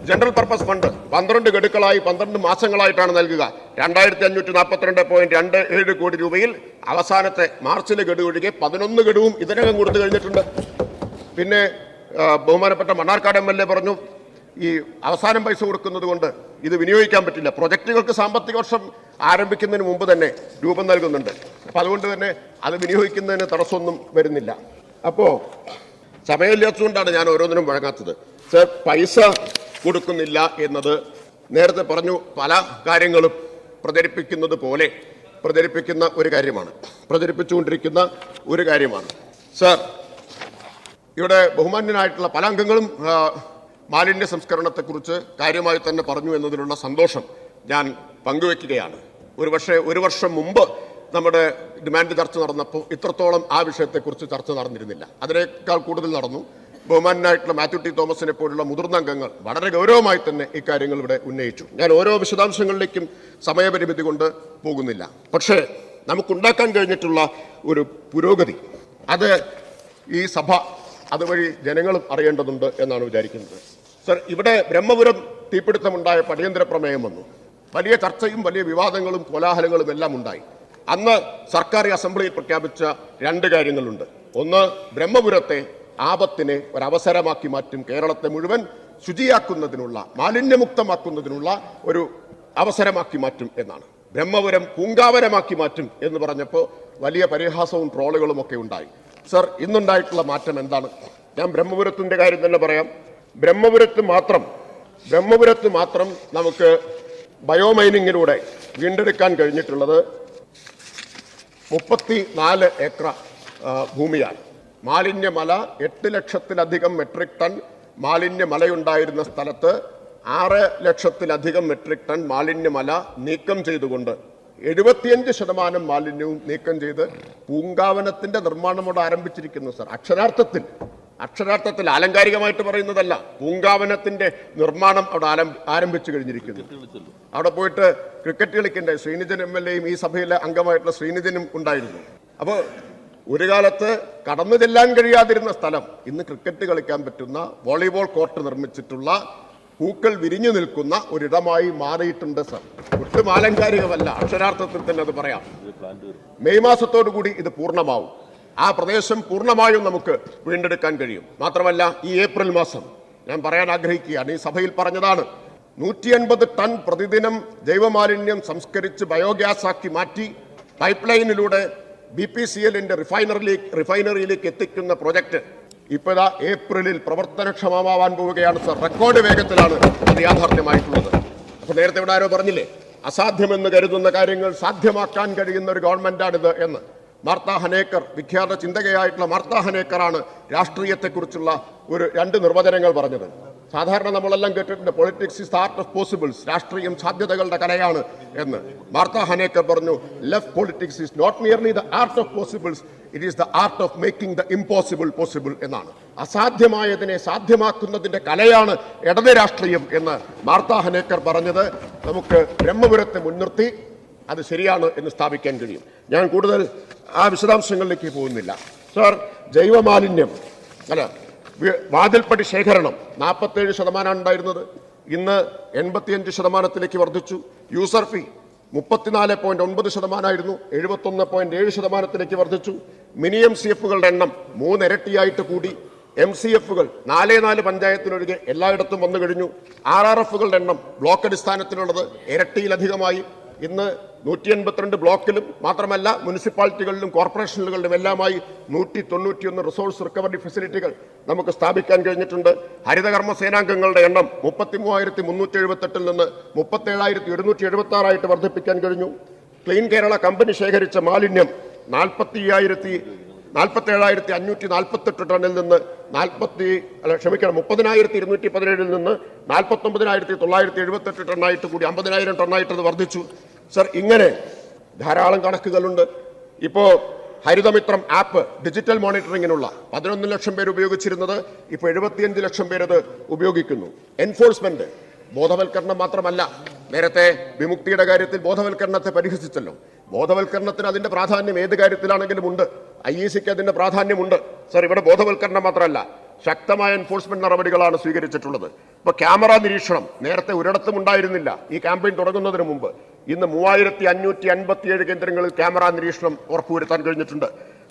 ജനറൽ പർപ്പസ് ഫണ്ട് 12 ഗഡുക്കളായി 12 മാസങ്ങളായിട്ടാണ് നൽകുക. 2542.27 കോടി രൂപയിൽ അവസാനത്തെ മാർച്ചിലെ ഗഡു ഒഴികെ 11 ഗഡുവും ഇതിനകം കൊടുത്തു കഴിഞ്ഞിട്ടുണ്ട്. പിന്നെ ബഹുമാനപ്പെട്ട മണ്ണാർക്കാട് MLA പറഞ്ഞു, ഈ അവസാനം പൈസ കൊടുക്കുന്നത് കൊണ്ട് ഇത് വിനിയോഗിക്കാൻ പറ്റില്ല. പ്രൊജക്റ്റുകൾക്ക് സാമ്പത്തിക വർഷം ആരംഭിക്കുന്നതിന് മുമ്പ് തന്നെ രൂപം നൽകുന്നുണ്ട്. അപ്പം അതുകൊണ്ട് തന്നെ അത് വിനിയോഗിക്കുന്നതിന് തടസ്സമൊന്നും വരുന്നില്ല. അപ്പോൾ സമയമില്ലാത്തതുകൊണ്ടാണ് ഞാൻ ഓരോന്നിനും വഴങ്ങാത്തത്. സർ, പൈസ കൊടുക്കുന്നില്ല എന്നത് നേരത്തെ പറഞ്ഞു. പല കാര്യങ്ങളും പ്രചരിപ്പിക്കുന്നത് പോലെ പ്രചരിപ്പിച്ചുകൊണ്ടിരിക്കുന്ന ഒരു കാര്യമാണ്. സർ, ഇവിടെ ബഹുമാന്യനായിട്ടുള്ള പല അംഗങ്ങളും മാലിന്യ സംസ്കരണത്തെക്കുറിച്ച് കാര്യമായി തന്നെ പറഞ്ഞു എന്നതിലുള്ള സന്തോഷം ഞാൻ പങ്കുവെക്കുകയാണ്. ഒരു വർഷം മുമ്പ് നമ്മുടെ ഡിമാൻഡ് ചർച്ച നടന്നപ്പോൾ ഇത്രത്തോളം ആ വിഷയത്തെക്കുറിച്ച് ചർച്ച നടന്നിരുന്നില്ല. അതിനേക്കാൾ കൂടുതൽ നടന്നു. ബഹുമാനായിട്ടുള്ള മാത്യു ടി തോമസിനെ പോലുള്ള മുതിർന്ന അംഗങ്ങൾ വളരെ ഗൗരവമായി തന്നെ ഇക്കാര്യങ്ങൾ ഇവിടെ ഉന്നയിച്ചു. ഞാൻ ഓരോ വിശദാംശങ്ങളിലേക്കും സമയപരിമിതി കൊണ്ട് പോകുന്നില്ല. പക്ഷേ നമുക്കുണ്ടാക്കാൻ കഴിഞ്ഞിട്ടുള്ള ഒരു പുരോഗതി അത് ഈ സഭ അതുവഴി ജനങ്ങളും അറിയേണ്ടതുണ്ട് എന്നാണ് വിചാരിക്കുന്നത്. സർ, ഇവിടെ ബ്രഹ്മപുരം തീപിടുത്തമുണ്ടായ അടിയന്തര പ്രമേയം വന്നു. വലിയ ചർച്ചയും വലിയ വിവാദങ്ങളും കോലാഹലങ്ങളും എല്ലാം ഉണ്ടായി. അന്ന് സർക്കാർ അസംബ്ലിയിൽ പ്രഖ്യാപിച്ച 2 കാര്യങ്ങളുണ്ട്. ഒന്ന്, ബ്രഹ്മപുരത്തെ ആപത്തിനെ ഒരവസരമാക്കി മാറ്റും, കേരളത്തെ മുഴുവൻ ശുചിയാക്കുന്നതിനുള്ള, മാലിന്യമുക്തമാക്കുന്നതിനുള്ള ഒരു അവസരമാക്കി മാറ്റും എന്നാണ്. ബ്രഹ്മപുരം പൂങ്കാവനമാക്കി മാറ്റും എന്ന് പറഞ്ഞപ്പോൾ വലിയ പരിഹാസവും ട്രോളുകളും ഒക്കെ ഉണ്ടായി. സർ, ഇന്നുണ്ടായിട്ടുള്ള മാറ്റം എന്താണ്? ഞാൻ ബ്രഹ്മപുരത്തിന്റെ കാര്യം തന്നെ പറയാം. ബ്രഹ്മപുരത്ത് മാത്രം നമുക്ക് ബയോമൈനിങ്ങിലൂടെ വീണ്ടെടുക്കാൻ കഴിഞ്ഞിട്ടുള്ളത് 34 ഏക്കർ ഭൂമിയാണ്. മാലിന്യമല 8 ലക്ഷത്തിലധികം മെട്രിക് ടൺ മാലിന്യമലയുണ്ടായിരുന്ന സ്ഥലത്ത് 6 ലക്ഷത്തിലധികം മെട്രിക് ടൺ മാലിന്യമല നീക്കം ചെയ്തുകൊണ്ട് 75% മാലിന്യവും നീക്കം ചെയ്ത് പൂങ്കാവനത്തിന്റെ നിർമ്മാണമോട് ആരംഭിച്ചിരിക്കുന്നു. സർ, അക്ഷരാർത്ഥത്തിൽ ആലങ്കാരികമായിട്ട് പറയുന്നതല്ല, പൂങ്കാവനത്തിന്റെ നിർമ്മാണം അവിടെ ആരംഭിച്ചു കഴിഞ്ഞിരിക്കുന്നു. അവിടെ പോയിട്ട് ക്രിക്കറ്റ് കളിക്കേണ്ട ശ്രീനിധൻ MLA ഈ സഭയിലെ അംഗമായിട്ടുള്ള ശ്രീനിധനും ഉണ്ടായിരുന്നു. അപ്പോൾ ഒരു കാലത്ത് കടന്നു ചെല്ലാൻ കഴിയാതിരുന്ന സ്ഥലം ഇന്ന് ക്രിക്കറ്റ് കളിക്കാൻ പറ്റുന്ന വോളിബോൾ കോർട്ട് നിർമ്മിച്ചിട്ടുള്ള പൂക്കൾ വിരിഞ്ഞു നിൽക്കുന്ന ഒരിടമായി മാറിയിട്ടുണ്ട്. സർ, ഒട്ടും ആലങ്കാരികമല്ല, അക്ഷരാർത്ഥത്തിൽ തന്നെ അത് പറയാം. മെയ് മാസത്തോടു കൂടി ഇത് പൂർണ്ണമാവും. ആ പ്രദേശം പൂർണ്ണമായും നമുക്ക് വീണ്ടെടുക്കാൻ കഴിയും. മാത്രമല്ല, ഈ ഏപ്രിൽ മാസം ഞാൻ പറയാൻ ആഗ്രഹിക്കുകയാണ്, ഈ സഭയിൽ പറഞ്ഞതാണ്, 150 ടൺ പ്രതിദിനം ജൈവമാലിന്യം സംസ്കരിച്ച് ബയോഗ്യാസ് ആക്കി മാറ്റി പൈപ്പ് ലൈനിലൂടെ BPCLന്റെ റിഫൈനറിയിലേക്ക് എത്തിക്കുന്ന പ്രൊജക്ട് ഇപ്പോഴാ ഏപ്രിലിൽ പ്രവർത്തനക്ഷമമാവാൻ പോവുകയാണ്. സർ, റെക്കോർഡ് വേഗത്തിലാണ് അത് യാഥാർത്ഥ്യമായിട്ടുള്ളത്. അപ്പൊ നേരത്തെ ഇവിടെ ആരോ പറഞ്ഞില്ലേ, അസാധ്യമെന്ന് കരുതുന്ന കാര്യങ്ങൾ സാധ്യമാക്കാൻ കഴിയുന്ന ഒരു ഗവൺമെന്റാണിത് എന്ന്. മാർത്ത ഹനേക്കർ, വിഖ്യാത ചിന്തകയായിട്ടുള്ള മാർത്ത ഹനേക്കറാണ് രാഷ്ട്രീയത്തെക്കുറിച്ചുള്ള 2 നിർവചനങ്ങൾ പറഞ്ഞത്. സാധാരണ നമ്മളെല്ലാം കേട്ടിട്ടുണ്ട്, politics is the art of possibles, രാഷ്ട്രീയം സാധ്യതകളുടെ കലയാണ് എന്ന്. മാർത്ത ഹനേക്കർ പറഞ്ഞു, left politics is not merely the art of possibles, it is the art of making the impossible possible എന്നാണ്. അസാധ്യമായതിനെ സാധ്യമാക്കുന്നതിന്റെ കലയാണ് ഇടത് രാഷ്ട്രീയം എന്ന് മാർത്ത ഹനേക്കർ പറഞ്ഞത് നമുക്ക് ബ്രഹ്മപുരത്തെ മുൻനിർത്തി അത് ശരിയാണ് എന്ന് സ്ഥാപിക്കാൻ കഴിയും. ഞാൻ കൂടുതൽ ആ വിശദാംശങ്ങളിലേക്ക് പോകുന്നില്ല. സർ, ജൈവമാലിന്യം വാതിൽപ്പടി ശേഖരണം 47% ഉണ്ടായിരുന്നത് ഇന്ന് 85% വർദ്ധിച്ചു. യൂസർ ഫീ 34.9% ആയിരുന്നു, 71.7% വർദ്ധിച്ചു. മിനി MCFകളുടെ എണ്ണം 3 ഇരട്ടിയായിട്ട് കൂടി. MCFകൾ 4 പഞ്ചായത്തിലൊഴികെ എല്ലായിടത്തും വന്നു കഴിഞ്ഞു. RRFകളുടെ എണ്ണം ബ്ലോക്ക് അടിസ്ഥാനത്തിലുള്ളത് ഇരട്ടിയിലധികമായി. ഇന്ന് 182 ബ്ലോക്കിലും മാത്രമല്ല മുനിസിപ്പാലിറ്റികളിലും കോർപ്പറേഷനുകളിലും എല്ലാമായി 191 റിസോഴ്സ് റിക്കവറി ഫെസിലിറ്റികൾ നമുക്ക് സ്ഥാപിക്കാൻ കഴിഞ്ഞിട്ടുണ്ട്. ഹരിതകർമ്മ സേനാംഗങ്ങളുടെ എണ്ണം 33,378 നിന്ന് 37,176 ആയിട്ട് വർദ്ധിപ്പിക്കാൻ കഴിഞ്ഞു. ക്ലീൻ കേരള കമ്പനി ശേഖരിച്ച മാലിന്യം 47,548 ടണ്ണിൽ നിന്ന് 30,217 നിന്ന് 49,978 ടണ്ണായിട്ട് കൂടി 50,000 ടണ്ണായിട്ട് അത് വർദ്ധിച്ചു. സർ, ഇങ്ങനെ ധാരാളം കണക്കുകളുണ്ട്. ഇപ്പോൾ ഹരിതമിത്രം ആപ്പ് ഡിജിറ്റൽ മോണിറ്ററിങ്ങിനുള്ള 11 ലക്ഷം പേര് ഉപയോഗിച്ചിരുന്നത് ഇപ്പോൾ 75 ലക്ഷം പേരത് ഉപയോഗിക്കുന്നു. എൻഫോഴ്സ്മെന്റ് ബോധവൽക്കരണം മാത്രമല്ല, നേരത്തെ വിമുക്തിയുടെ കാര്യത്തിൽ ബോധവൽക്കരണത്തെ പരിഹസിച്ചല്ലോ. ബോധവൽക്കരണത്തിന് അതിന്റെ പ്രാധാന്യം ഏത് കാര്യത്തിലാണെങ്കിലും ഉണ്ട്. IECക്ക് അതിന്റെ പ്രാധാന്യമുണ്ട്. സർ, ഇവിടെ ബോധവൽക്കരണം മാത്രമല്ല, ശക്തമായ എൻഫോഴ്സ്മെന്റ് നടപടികളാണ് സ്വീകരിച്ചിട്ടുള്ളത്. ഇപ്പൊ ക്യാമറ നിരീക്ഷണം നേരത്തെ ഒരിടത്തും ഉണ്ടായിരുന്നില്ല. ഈ ക്യാമ്പയിൻ തുടങ്ങുന്നതിന് മുമ്പ് ഇന്ന് 3557 കേന്ദ്രങ്ങളിൽ ക്യാമറ നിരീക്ഷണം ഉറപ്പുവരുത്താൻ കഴിഞ്ഞിട്ടുണ്ട്.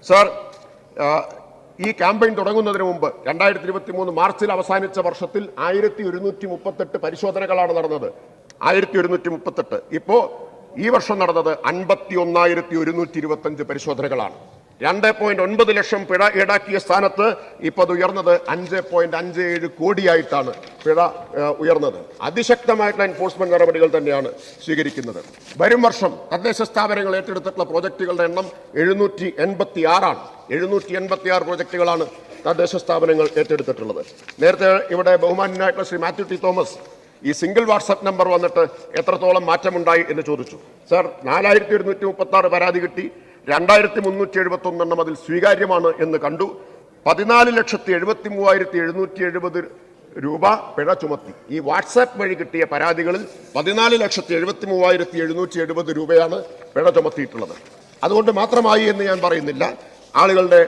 സർ, ഈ ക്യാമ്പയിൻ തുടങ്ങുന്നതിന് മുമ്പ് 2023 മാർച്ചിൽ അവസാനിച്ച വർഷത്തിൽ 1138 പരിശോധനകളാണ് നടന്നത്. 1138. ഇപ്പോ ഈ വർഷം നടന്നത് 51,125 പരിശോധനകളാണ്. 2.9 ലക്ഷം പിഴ ഈടാക്കിയ സ്ഥാനത്ത് ഇപ്പോൾ അത് ഉയർന്നത് 5.57 കോടിയായിട്ടാണ് പിഴ ഉയർന്നത്. അതിശക്തമായിട്ടുള്ള എൻഫോഴ്സ്മെന്റ് നടപടികൾ തന്നെയാണ് സ്വീകരിക്കുന്നത്. വരും വർഷം തദ്ദേശ സ്ഥാപനങ്ങൾ ഏറ്റെടുത്തിട്ടുള്ള പ്രോജക്റ്റുകളുടെ എണ്ണം 786 ആണ്. 786 പ്രോജക്റ്റുകളാണ് തദ്ദേശ സ്ഥാപനങ്ങൾ ഏറ്റെടുത്തിട്ടുള്ളത്. നേരത്തെ ഇവിടെ ബഹുമാന്യനായിട്ടുള്ള ശ്രീ മാത്യു ടി തോമസ് ഈ സിംഗിൾ വാട്സാപ്പ് നമ്പർ വന്നിട്ട് എത്രത്തോളം മാറ്റമുണ്ടായി എന്ന് ചോദിച്ചു. സർ, 4136 പരാതി കിട്ടി. 2371 അതിൽ സ്വീകാര്യമാണ് എന്ന് കണ്ടു. 14,73,770 രൂപ പിഴ ചുമത്തി. ഈ വാട്സാപ്പ് വഴി കിട്ടിയ പരാതികളിൽ 14,73,770 രൂപയാണ് പിഴ ചുമത്തിയിട്ടുള്ളത്. അതുകൊണ്ട് മാത്രമായി എന്ന് ഞാൻ പറയുന്നില്ല. ആളുകളുടെ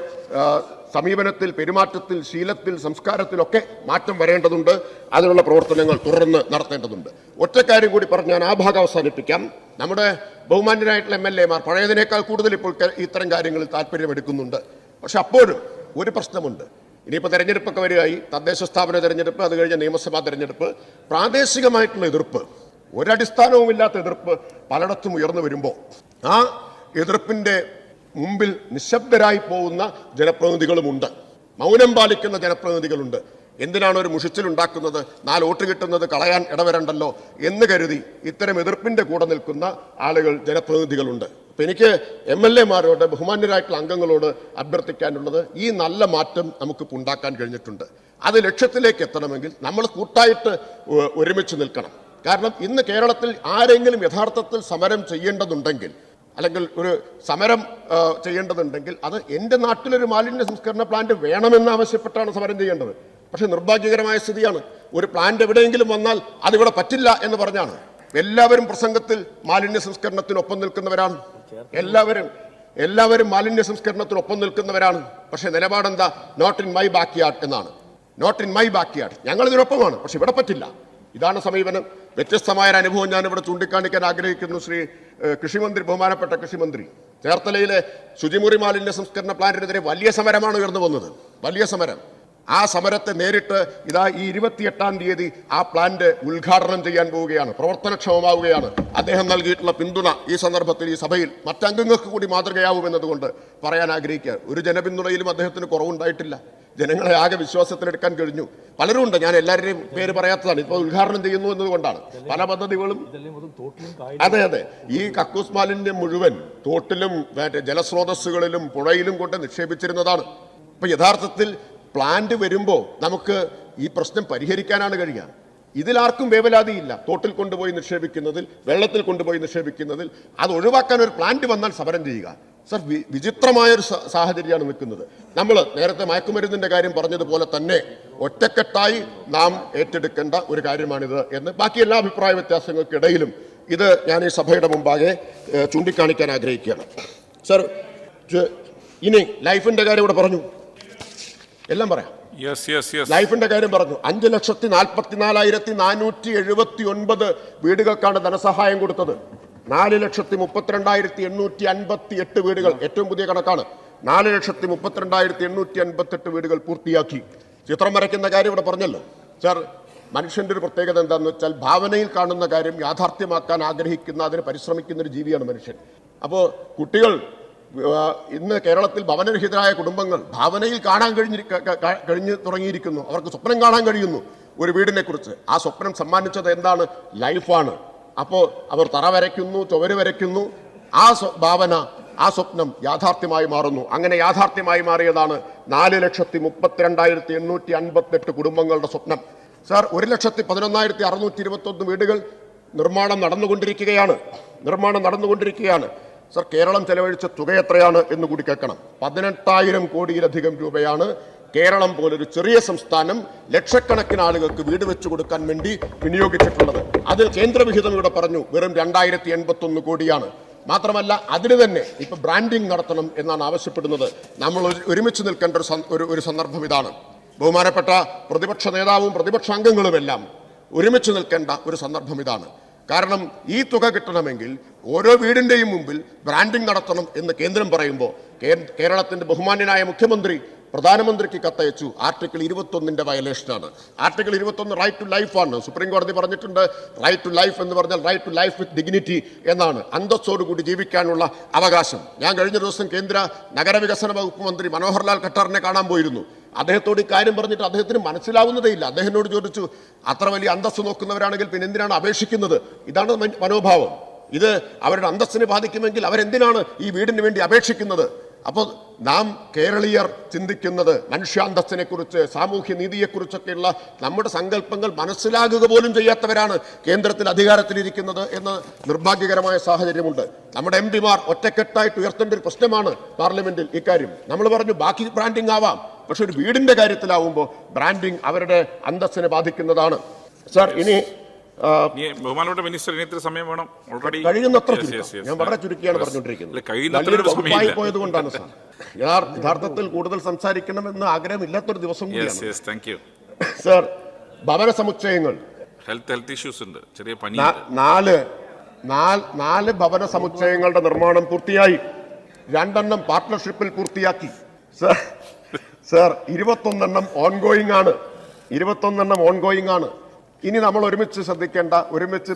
സമീപനത്തിൽ, പെരുമാറ്റത്തിൽ, ശീലത്തിൽ, സംസ്കാരത്തിലൊക്കെ മാറ്റം വരേണ്ടതുണ്ട്. അതിനുള്ള പ്രവർത്തനങ്ങൾ തുടർന്ന് നടത്തേണ്ടതുണ്ട്. ഒറ്റക്കാര്യം കൂടി പറഞ്ഞ് ഞാൻ ആ ഭാഗം അവസാനിപ്പിക്കാം. നമ്മുടെ ബഹുമാന്യരായിട്ടുള്ള MLA-മാർ പഴയതിനേക്കാൾ കൂടുതൽ ഇപ്പോൾ ഇത്തരം കാര്യങ്ങളിൽ താല്പര്യമെടുക്കുന്നുണ്ട്. പക്ഷെ അപ്പോഴും ഒരു പ്രശ്നമുണ്ട്. ഇനിയിപ്പോൾ തെരഞ്ഞെടുപ്പൊക്കെ വരികയായി. തദ്ദേശ സ്ഥാപന തെരഞ്ഞെടുപ്പ്, അത് കഴിഞ്ഞ നിയമസഭാ തെരഞ്ഞെടുപ്പ്. പ്രാദേശികമായിട്ടുള്ള എതിർപ്പ്, ഒരടിസ്ഥാനവുമില്ലാത്ത എതിർപ്പ് പലയിടത്തും ഉയർന്നു വരുമ്പോൾ ആ എതിർപ്പിൻ്റെ മുമ്പിൽ നിശബ്ദരായി പോകുന്ന ജനപ്രതിനിധികളുമുണ്ട്. മൗനം പാലിക്കുന്ന ജനപ്രതിനിധികളുണ്ട്. എന്തിനാണ് ഒരു മുഷിച്ചിലുണ്ടാക്കുന്നത്? 4 വോട്ട് കിട്ടുന്നത് കളയാൻ ഇടവരണ്ടല്ലോ എന്ന് കരുതി ഇത്തരം എതിർപ്പിന്റെ കൂടെ നിൽക്കുന്ന ആളുകൾ, ജനപ്രതിനിധികളുണ്ട്. അപ്പൊ എനിക്ക് MLA-മാരോട്, ബഹുമാന്യരായിട്ടുള്ള അംഗങ്ങളോട് അഭ്യർത്ഥിക്കാനുള്ളത്, ഈ നല്ല മാറ്റം നമുക്ക് ഉണ്ടാക്കാൻ കഴിഞ്ഞിട്ടുണ്ട്. അത് ലക്ഷ്യത്തിലേക്ക് എത്തണമെങ്കിൽ നമ്മൾ കൂട്ടായിട്ട് ഒരുമിച്ച് നിൽക്കണം. കാരണം ഇന്ന് കേരളത്തിൽ ആരെങ്കിലും യഥാർത്ഥത്തിൽ സമരം ചെയ്യേണ്ടതുണ്ടെങ്കിൽ, അല്ലെങ്കിൽ ഒരു സമരം ചെയ്യേണ്ടതുണ്ടെങ്കിൽ, അത് എൻ്റെ നാട്ടിലൊരു മാലിന്യ സംസ്കരണ പ്ലാന്റ് വേണമെന്ന് ആവശ്യപ്പെട്ടാണ് സമരം ചെയ്യേണ്ടത്. പക്ഷെ നിർഭാഗ്യകരമായ സ്ഥിതിയാണ്, ഒരു പ്ലാന്റ് എവിടെയെങ്കിലും വന്നാൽ അതിവിടെ പറ്റില്ല എന്ന് പറഞ്ഞാണ്. എല്ലാവരും പ്രസംഗത്തിൽ മാലിന്യ സംസ്കരണത്തിനൊപ്പം നിൽക്കുന്നവരാണ്. എല്ലാവരും മാലിന്യ സംസ്കരണത്തിനൊപ്പം നിൽക്കുന്നവരാണ്. പക്ഷെ നിലപാടെന്താ? നോട്ട് ഇൻ മൈ ബാക്ക്യാർഡ് എന്നാണ്. Not in my backyard. ഞങ്ങൾ ഇതിനൊപ്പമാണ്, പക്ഷെ ഇവിടെ പറ്റില്ല. ഇതാണ് സമീപനം. വ്യത്യസ്തമായ ഒരു അനുഭവം ഞാൻ ഇവിടെ ചൂണ്ടിക്കാണിക്കാൻ ആഗ്രഹിക്കുന്നു. ശ്രീ കൃഷിമന്ത്രി, ബഹുമാനപ്പെട്ട കൃഷിമന്ത്രി, ചേർത്തലയിലെ ശുചിമുറി മാലിന്യ സംസ്കരണ പ്ലാന്റിനെതിരെ വലിയ സമരമാണ് ഉയർന്നു വന്നത്. വലിയ സമരം. ആ സമരത്തെ നേരിട്ട് ഇതാ ഈ 28-ാം തീയതി ആ പ്ലാന്റ് ഉദ്ഘാടനം ചെയ്യാൻ പോവുകയാണ്, പ്രവർത്തനക്ഷമമാവുകയാണ്. അദ്ദേഹം നൽകിയിട്ടുള്ള പിന്തുണ ഈ സന്ദർഭത്തിൽ ഈ സഭയിൽ മറ്റംഗങ്ങൾക്ക് കൂടി മാതൃകയാവുമെന്നതുകൊണ്ട് പറയാൻ ആഗ്രഹിക്കുക. ഒരു ജനപിന്തുണയിലും അദ്ദേഹത്തിന് കുറവുണ്ടായിട്ടില്ല. ജനങ്ങളെ ആകെ വിശ്വാസത്തിലെടുക്കാൻ കഴിഞ്ഞു. പലരും ഉണ്ട്, ഞാൻ എല്ലാവരുടെയും പേര് പറയാത്തതാണ്. ഇപ്പോൾ ഉദ്ഘാടനം ചെയ്യുന്നു എന്നതുകൊണ്ടാണ്. പല പദ്ധതികളും. അതെ, ഈ കക്കൂസ് മാലിന്യം മുഴുവൻ തോട്ടിലും ജലസ്രോതസ്സുകളിലും പുഴയിലും കൊണ്ട് നിക്ഷേപിച്ചിരുന്നതാണ്. ഇപ്പൊ യഥാർത്ഥത്തിൽ പ്ലാന്റ് വരുമ്പോൾ നമുക്ക് ഈ പ്രശ്നം പരിഹരിക്കാനാണ് കഴിയുക. ഇതിലാർക്കും വേവലാതിയില്ല. തോട്ടിൽ കൊണ്ടുപോയി നിക്ഷേപിക്കുന്നതിൽ, വെള്ളത്തിൽ കൊണ്ടുപോയി നിക്ഷേപിക്കുന്നതിൽ. അത് ഒഴിവാക്കാൻ ഒരു പ്ലാന്റ് വന്നാൽ സമരം ചെയ്യുക. സർ, വിചിത്രമായൊരു സാഹചര്യമാണ് നിൽക്കുന്നത്. നമ്മൾ നേരത്തെ മയക്കുമരുന്നിന്റെ കാര്യം പറഞ്ഞതുപോലെ തന്നെ ഒറ്റക്കെട്ടായി നാം ഏറ്റെടുക്കേണ്ട ഒരു കാര്യമാണിത് എന്ന് ബാക്കി എല്ലാ അഭിപ്രായ വ്യത്യാസങ്ങൾക്കിടയിലും ഇത് ഞാൻ ഈ സഭയുടെ മുമ്പാകെ ചൂണ്ടിക്കാണിക്കാൻ ആഗ്രഹിക്കുകയാണ്. സർ, ഇനി ലൈഫിന്റെ കാര്യം ഇവിടെ പറഞ്ഞു, എല്ലാം പറയാം. ലൈഫിന്റെ കാര്യം പറഞ്ഞു. 5,44,479 വീടുകൾക്കാണ് ധനസഹായം കൊടുത്തത്. 4,32,858 വീടുകൾ, ഏറ്റവും പുതിയ കണക്കാണ്. 4,32,858 വീടുകൾ പൂർത്തിയാക്കി. ചിത്രം വരയ്ക്കുന്ന കാര്യം ഇവിടെ പറഞ്ഞല്ലോ. സർ, മനുഷ്യന്റെ ഒരു പ്രത്യേകത എന്താണെന്ന് വെച്ചാൽ, ഭാവനയിൽ കാണുന്ന കാര്യം യാഥാർത്ഥ്യമാക്കാൻ ആഗ്രഹിക്കുന്ന, അതിന് പരിശ്രമിക്കുന്ന ഒരു ജീവിയാണ് മനുഷ്യൻ. അപ്പോൾ കുട്ടികൾ, ഇന്ന് കേരളത്തിൽ ഭവനരഹിതരായ കുടുംബങ്ങൾ ഭാവനയിൽ കാണാൻ കഴിഞ്ഞു തുടങ്ങിയിരിക്കുന്നു. അവർക്ക് സ്വപ്നം കാണാൻ കഴിയുന്നു ഒരു വീടിനെ കുറിച്ച്. ആ സ്വപ്നം സമ്മാനിച്ചത് എന്താണ്? ലൈഫാണ്. അപ്പോൾ അവർ തറ വരയ്ക്കുന്നു, ചുവര് വരയ്ക്കുന്നു. ആ ഭാവന, ആ സ്വപ്നം യാഥാർത്ഥ്യമായി മാറുന്നു. അങ്ങനെ യാഥാർത്ഥ്യമായി മാറിയതാണ് 4,32,858 കുടുംബങ്ങളുടെ സ്വപ്നം. സാർ, 1,11,621 വീടുകൾ നിർമ്മാണം നടന്നുകൊണ്ടിരിക്കുകയാണ്. സർ, കേരളം ചെലവഴിച്ച തുക എത്രയാണ് എന്ന് കൂടി കേൾക്കണം. 18,000 കോടിയിലധികം രൂപയാണ് കേരളം പോലൊരു ചെറിയ സംസ്ഥാനം ലക്ഷക്കണക്കിന് ആളുകൾക്ക് വീട് വെച്ചു കൊടുക്കാൻ വേണ്ടി വിനിയോഗിച്ചിട്ടുള്ളത്. അതിൽ കേന്ദ്രവിഹിതം ഇവിടെ പറഞ്ഞു വെറും 2,081 കോടിയാണ്. മാത്രമല്ല, അതിന് തന്നെ ഇപ്പൊ ബ്രാൻഡിംഗ് നടത്തണം എന്നാണ് ആവശ്യപ്പെടുന്നത്. നമ്മൾ ഒരുമിച്ച് നിൽക്കേണ്ട ഒരു സന്ദർഭം ഇതാണ്. ബഹുമാനപ്പെട്ട പ്രതിപക്ഷ നേതാവും പ്രതിപക്ഷാംഗങ്ങളുമെല്ലാം ഒരുമിച്ച് നിൽക്കേണ്ട ഒരു സന്ദർഭം ഇതാണ്. കാരണം ഈ തുക കിട്ടണമെങ്കിൽ ഓരോ വീടിന്റെയും മുമ്പിൽ ബ്രാൻഡിംഗ് നടത്തണം എന്ന് കേന്ദ്രം പറയുമ്പോൾ കേരളത്തിന്റെ ബഹുമാന്യനായ മുഖ്യമന്ത്രി പ്രധാനമന്ത്രിക്ക് കത്തയച്ചു. ആർട്ടിക്കിൾ 21 വയലേഷനാണ്. ആർട്ടിക്കിൾ 21 റൈറ്റ് ടു ലൈഫാണ്. സുപ്രീം കോടതി പറഞ്ഞിട്ടുണ്ട് റൈറ്റ് ടു ലൈഫ് എന്ന് പറഞ്ഞാൽ right to life with dignity എന്നാണ്, അന്തസ്സോടുകൂടി ജീവിക്കാനുള്ള അവകാശം. ഞാൻ കഴിഞ്ഞ ദിവസം കേന്ദ്ര നഗരവികസന വകുപ്പ് മന്ത്രി മനോഹർ ലാൽ ഖട്ടറിനെ കാണാൻ പോയിരുന്നു. അദ്ദേഹത്തോട് ഈ കാര്യം പറഞ്ഞിട്ട് അദ്ദേഹത്തിന് മനസ്സിലാവുന്നതേ ഇല്ല. അദ്ദേഹത്തിനോട് ചോദിച്ചു, അത്ര വലിയ അന്തസ്സ് നോക്കുന്നവരാണെങ്കിൽ പിന്നെ എന്തിനാണ് അപേക്ഷിക്കുന്നത്? ഇതാണ് മനോഭാവം. ഇത് അവരുടെ അന്തസ്സിനെ ബാധിക്കുമെങ്കിൽ അവരെന്തിനാണ് ഈ വീടിന് വേണ്ടി അപേക്ഷിക്കുന്നത്? അപ്പോൾ നാം കേരളീയർ ചിന്തിക്കുന്നത് മനുഷ്യാന്തസ്സിനെ കുറിച്ച്, സാമൂഹ്യ നീതിയെക്കുറിച്ചൊക്കെയുള്ള നമ്മുടെ സങ്കല്പങ്ങൾ മനസ്സിലാകുക പോലും ചെയ്യാത്തവരാണ് കേന്ദ്രത്തിൽ അധികാരത്തിലിരിക്കുന്നത് എന്ന നിർഭാഗ്യകരമായ സാഹചര്യമുണ്ട്. നമ്മുടെ എംപിമാർ ഒറ്റക്കെട്ടായിട്ട് ഉയർത്തേണ്ട ഒരു പ്രശ്നമാണ് പാർലമെന്റിൽ ഇക്കാര്യം. നമ്മൾ പറഞ്ഞു ബാക്കി ബ്രാൻഡിംഗ് ആവാം, പക്ഷെ ഒരു വീടിന്റെ കാര്യത്തിലാവുമ്പോൾ ബ്രാൻഡിംഗ് അവരുടെ അന്തസ്സിനെ ബാധിക്കുന്നതാണ്. സാർ, ഇനി ബഹുമാനപ്പെട്ട മിനിസ്റ്റർ ഇനി ഇത്ര സമയം വേണം. ഓൾറെഡി കഴിയുന്നത്ര ഞാൻ വളരെ ചുരുക്കിയാണ് പറഞ്ഞുകൊണ്ടിരിക്കുന്നത്. പോയത് കൊണ്ടാണ് സാർ. യഥാർത്ഥത്തിൽ കൂടുതൽ സംസാരിക്കണമെന്ന് ആഗ്രഹമില്ലാത്തൊരു ദിവസം കൂടിയാണ് സാർ. ഭവന സമുച്ചയങ്ങൾ, ഹെൽത്ത് ഇഷ്യൂസ് ഉണ്ട്, ചെറിയ പനി. നാല് ഭവന സമുച്ചയങ്ങളുടെ നിർമ്മാണം പൂർത്തിയായി. 2 പാർട്ട്ണർഷിപ്പിൽ പൂർത്തിയാക്കി സാർ. 21 ഓൺഗോയിങ് ആണ്. ഇനി നമ്മൾ ഒരുമിച്ച് ശ്രദ്ധിക്കേണ്ട, ഒരുമിച്ച്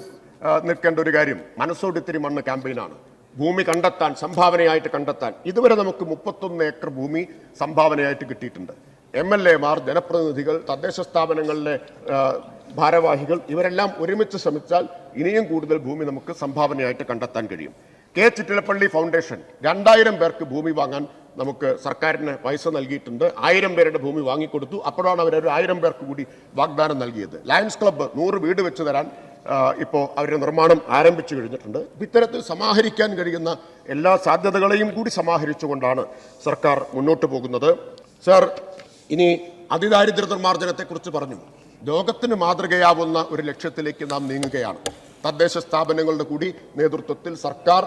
നിൽക്കേണ്ട ഒരു കാര്യം മനസ്സോടിത്തിരി മണ്ണ് ക്യാമ്പയിനാണ്. ഭൂമി കണ്ടെത്താൻ, സംഭാവനയായിട്ട് കണ്ടെത്താൻ ഇതുവരെ നമുക്ക് 31 ഏക്കർ ഭൂമി സംഭാവനയായിട്ട് കിട്ടിയിട്ടുണ്ട്. MLA മാർ, ജനപ്രതിനിധികൾ, തദ്ദേശ സ്ഥാപനങ്ങളിലെ ഭാരവാഹികൾ ഇവരെല്ലാം ഒരുമിച്ച് ശ്രമിച്ചാൽ ഇനിയും കൂടുതൽ ഭൂമി നമുക്ക് സംഭാവനയായിട്ട് കണ്ടെത്താൻ കഴിയും. കെ ചിറ്റിലപ്പള്ളി ഫൗണ്ടേഷൻ 2000 പേർക്ക് ഭൂമി വാങ്ങാൻ നമുക്ക് സർക്കാരിന് പൈസ നൽകിയിട്ടുണ്ട്. 1000 പേരുടെ ഭൂമി വാങ്ങിക്കൊടുത്തു. അപ്പോഴാണ് അവരൊരു 1000 പേർക്ക് കൂടി വാഗ്ദാനം നൽകിയത്. ലയൺസ് ക്ലബ്ബ് 100 വീട് വെച്ച് തരാൻ ഇപ്പോൾ അവരുടെ നിർമ്മാണം ആരംഭിച്ചു കഴിഞ്ഞിട്ടുണ്ട്. ഇത്തരത്തിൽ സമാഹരിക്കാൻ കഴിയുന്ന എല്ലാ സാധ്യതകളെയും കൂടി സമാഹരിച്ചുകൊണ്ടാണ് സർക്കാർ മുന്നോട്ട് പോകുന്നത്. സർ, ഇനി അതിദാരിദ്ര്യ നിർമ്മാർജ്ജനത്തെക്കുറിച്ച് പറഞ്ഞു. ലോകത്തിന് മാതൃകയാവുന്ന ഒരു ലക്ഷ്യത്തിലേക്ക് നാം നീങ്ങുകയാണ്. തദ്ദേശ സ്ഥാപനങ്ങളുടെ കൂടി നേതൃത്വത്തിൽ, സർക്കാർ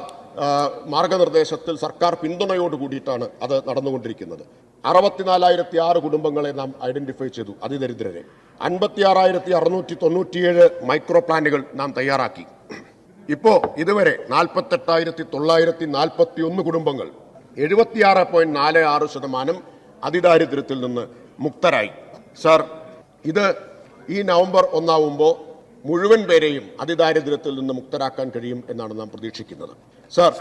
മാർഗനിർദ്ദേശത്തിൽ, സർക്കാർ പിന്തുണയോട് കൂടിയിട്ടാണ് അത് നടന്നുകൊണ്ടിരിക്കുന്നത്. 64,006 കുടുംബങ്ങളെ നാം ഐഡന്റിഫൈ ചെയ്തു, അതിദരിദ്രരെ. 56,697 മൈക്രോ പ്ലാനുകൾ നാം തയ്യാറാക്കി. ഇപ്പോൾ ഇതുവരെ 48,941 കുടുംബങ്ങൾ, 76.46% അതിദാരിദ്ര്യത്തിൽ നിന്ന് മുക്തരായി. സാർ, ഇത് ഈ നവംബർ 1 ആവുമ്പോൾ മുഴുവൻ പേരെയും അതിദാരിദ്ര്യത്തിൽ നിന്ന് മുക്തരാക്കാൻ കഴിയും എന്നാണ് നാം പ്രതീക്ഷിക്കുന്നത്. സാർ,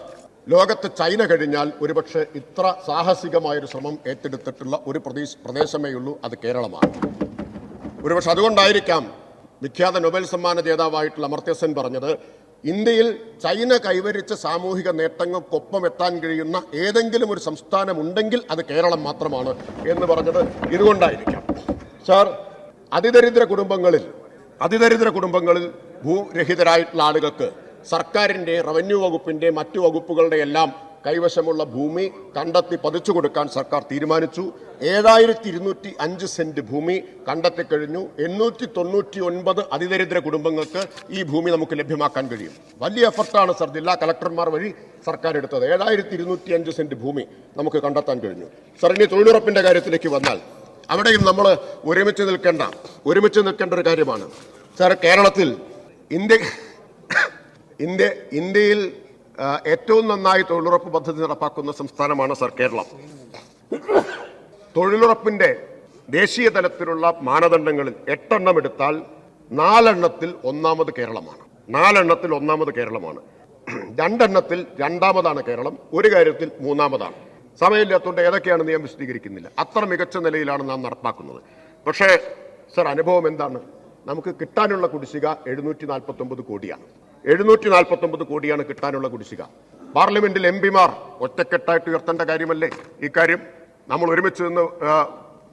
ലോകത്ത് ചൈന കഴിഞ്ഞാൽ ഒരുപക്ഷെ ഇത്ര സാഹസികമായൊരു ശ്രമം ഏറ്റെടുത്തിട്ടുള്ള ഒരു പ്രദേശമേ ഉള്ളൂ, അത് കേരളമാണ്. ഒരുപക്ഷെ അതുകൊണ്ടായിരിക്കാം വിഖ്യാത നൊബേൽ സമ്മാന ജേതാവായിട്ടുള്ള അമർത്യ സെൻ പറഞ്ഞത്, ഇന്ത്യയിൽ ചൈന കൈവരിച്ച സാമൂഹിക നേട്ടങ്ങൾക്കൊപ്പം എത്താൻ കഴിയുന്ന ഏതെങ്കിലും ഒരു സംസ്ഥാനമുണ്ടെങ്കിൽ അത് കേരളം മാത്രമാണ് എന്ന് പറഞ്ഞത് ഇതുകൊണ്ടായിരിക്കാം. സാർ, അതിദരിദ്ര കുടുംബങ്ങളിൽ ഭൂരഹിതരായിട്ടുള്ള ആളുകൾക്ക് സർക്കാരിൻ്റെ, റവന്യൂ വകുപ്പിൻ്റെ, മറ്റു വകുപ്പുകളുടെ എല്ലാം കൈവശമുള്ള ഭൂമി കണ്ടെത്തി പതിച്ചു കൊടുക്കാൻ സർക്കാർ തീരുമാനിച്ചു. 7,205 സെന്റ് ഭൂമി കണ്ടെത്തിക്കഴിഞ്ഞു. 899 അതിദരിദ്ര കുടുംബങ്ങൾക്ക് ഈ ഭൂമി നമുക്ക് ലഭ്യമാക്കാൻ കഴിയും. വലിയ എഫർട്ടാണ് സർ ജില്ലാ കളക്ടർമാർ വഴി സർക്കാർ എടുത്തത്. 7,205 സെന്റ് ഭൂമി നമുക്ക് കണ്ടെത്താൻ കഴിഞ്ഞു. സർ, ഇനി തൊഴിലുറപ്പിന്റെ കാര്യത്തിലേക്ക് വന്നാൽ അവിടെയും നമ്മൾ ഒരുമിച്ച് നിൽക്കേണ്ട ഒരു കാര്യമാണ്. സർ, കേരളത്തിൽ ഇന്ത്യയിൽ ഏറ്റവും നന്നായി തൊഴിലുറപ്പ് പദ്ധതി നടപ്പാക്കുന്ന സംസ്ഥാനമാണ് സർ കേരളം. തൊഴിലുറപ്പിന്റെ ദേശീയ തലത്തിലുള്ള മാനദണ്ഡങ്ങളിൽ 8 എണ്ണം എടുത്താൽ 4 എണ്ണത്തിൽ ഒന്നാമത് കേരളമാണ്. 2 എണ്ണത്തിൽ രണ്ടാമതാണ് കേരളം. ഒരു കാര്യത്തിൽ മൂന്നാമതാണ്. സമയമില്ലാത്തതുകൊണ്ട് ഏതൊക്കെയാണെന്ന് ഞാൻ വിശദീകരിക്കുന്നില്ല. അത്ര മികച്ച നിലയിലാണ് നാം നടപ്പാക്കുന്നത്. പക്ഷേ സർ, അനുഭവം എന്താണ്? നമുക്ക് കിട്ടാനുള്ള കുടിശ്ശിക 749 കോടിയാണ്. 749 കോടിയാണ് കിട്ടാനുള്ള കുടിശ്ശിക. പാർലമെന്റിൽ എംപിമാർ ഒറ്റക്കെട്ടായിട്ട് ഉയർത്തേണ്ട കാര്യമല്ലേ ഇക്കാര്യം? നമ്മൾ ഒരുമിച്ച് നിന്ന്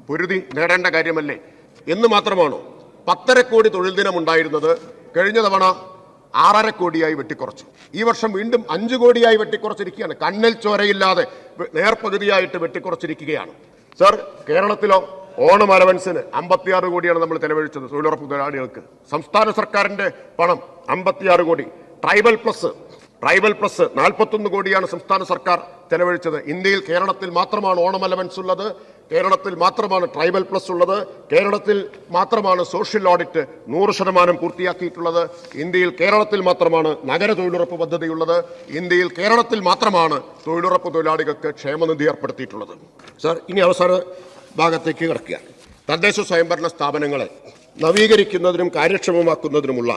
പൊരുതി നേടേണ്ട കാര്യമല്ലേ എന്ന് മാത്രമാണോ? 10.5 കോടി തൊഴിൽ ദിനം ഉണ്ടായിരുന്നത് കഴിഞ്ഞ തവണ 6.5 കോടിയായി വെട്ടിക്കുറച്ചു. ഈ വർഷം വീണ്ടും 5 കോടിയായി വെട്ടിക്കുറച്ചിരിക്കുകയാണ്. കണ്ണിൽ ചോരയില്ലാതെ നേർപകുതിയായിട്ട് വെട്ടിക്കുറച്ചിരിക്കുകയാണ്. സർ, കേരളത്തിലോ ഓണം അലവൻസിന് 56 കോടിയാണ് നമ്മൾ ചെലവഴിച്ചത് തൊഴിലുറപ്പ് തൊഴിലാളികൾക്ക്. സംസ്ഥാന സർക്കാരിന്റെ പണം 56 കോടി. ട്രൈബൽ പ്ലസ് 41 കോടിയാണ് സംസ്ഥാന സർക്കാർ ചെലവഴിച്ചത്. ഇന്ത്യയിൽ കേരളത്തിൽ മാത്രമാണ് ഓണം അലവൻസ് ഉള്ളത്, കേരളത്തിൽ മാത്രമാണ് ട്രൈബൽ പ്ലസ് ഉള്ളത്, കേരളത്തിൽ മാത്രമാണ് സോഷ്യൽ ഓഡിറ്റ് 100% പൂർത്തിയാക്കിയിട്ടുള്ളത്, ഇന്ത്യയിൽ കേരളത്തിൽ മാത്രമാണ് നഗര തൊഴിലുറപ്പ് പദ്ധതിയുള്ളത്, ഇന്ത്യയിൽ കേരളത്തിൽ മാത്രമാണ് തൊഴിലുറപ്പ് തൊഴിലാളികൾക്ക് ക്ഷേമനിധി ഏർപ്പെടുത്തിയിട്ടുള്ളത്. സർ, ഇനി അവസാന ഭാഗത്തേക്ക് കിടക്കുകയാണ്. തദ്ദേശ സ്വയംഭരണ സ്ഥാപനങ്ങളെ നവീകരിക്കുന്നതിനും കാര്യക്ഷമമാക്കുന്നതിനുമുള്ള